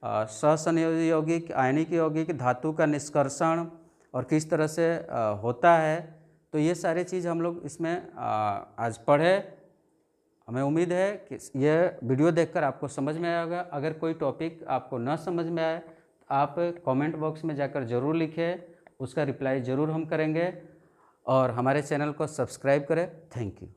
सहसंयोजी यौगिक, आयनिक यौगिक, धातु का निष्कर्षण और किस तरह से होता है, तो ये सारी चीज़ हम लोग इसमें आज पढ़े। हमें उम्मीद है कि यह वीडियो देखकर आपको समझ में आया होगा। अगर कोई टॉपिक आपको न समझ में आए तो आप कमेंट बॉक्स में जाकर ज़रूर लिखें, उसका रिप्लाई ज़रूर हम करेंगे। और हमारे चैनल को सब्सक्राइब करें। Thank you.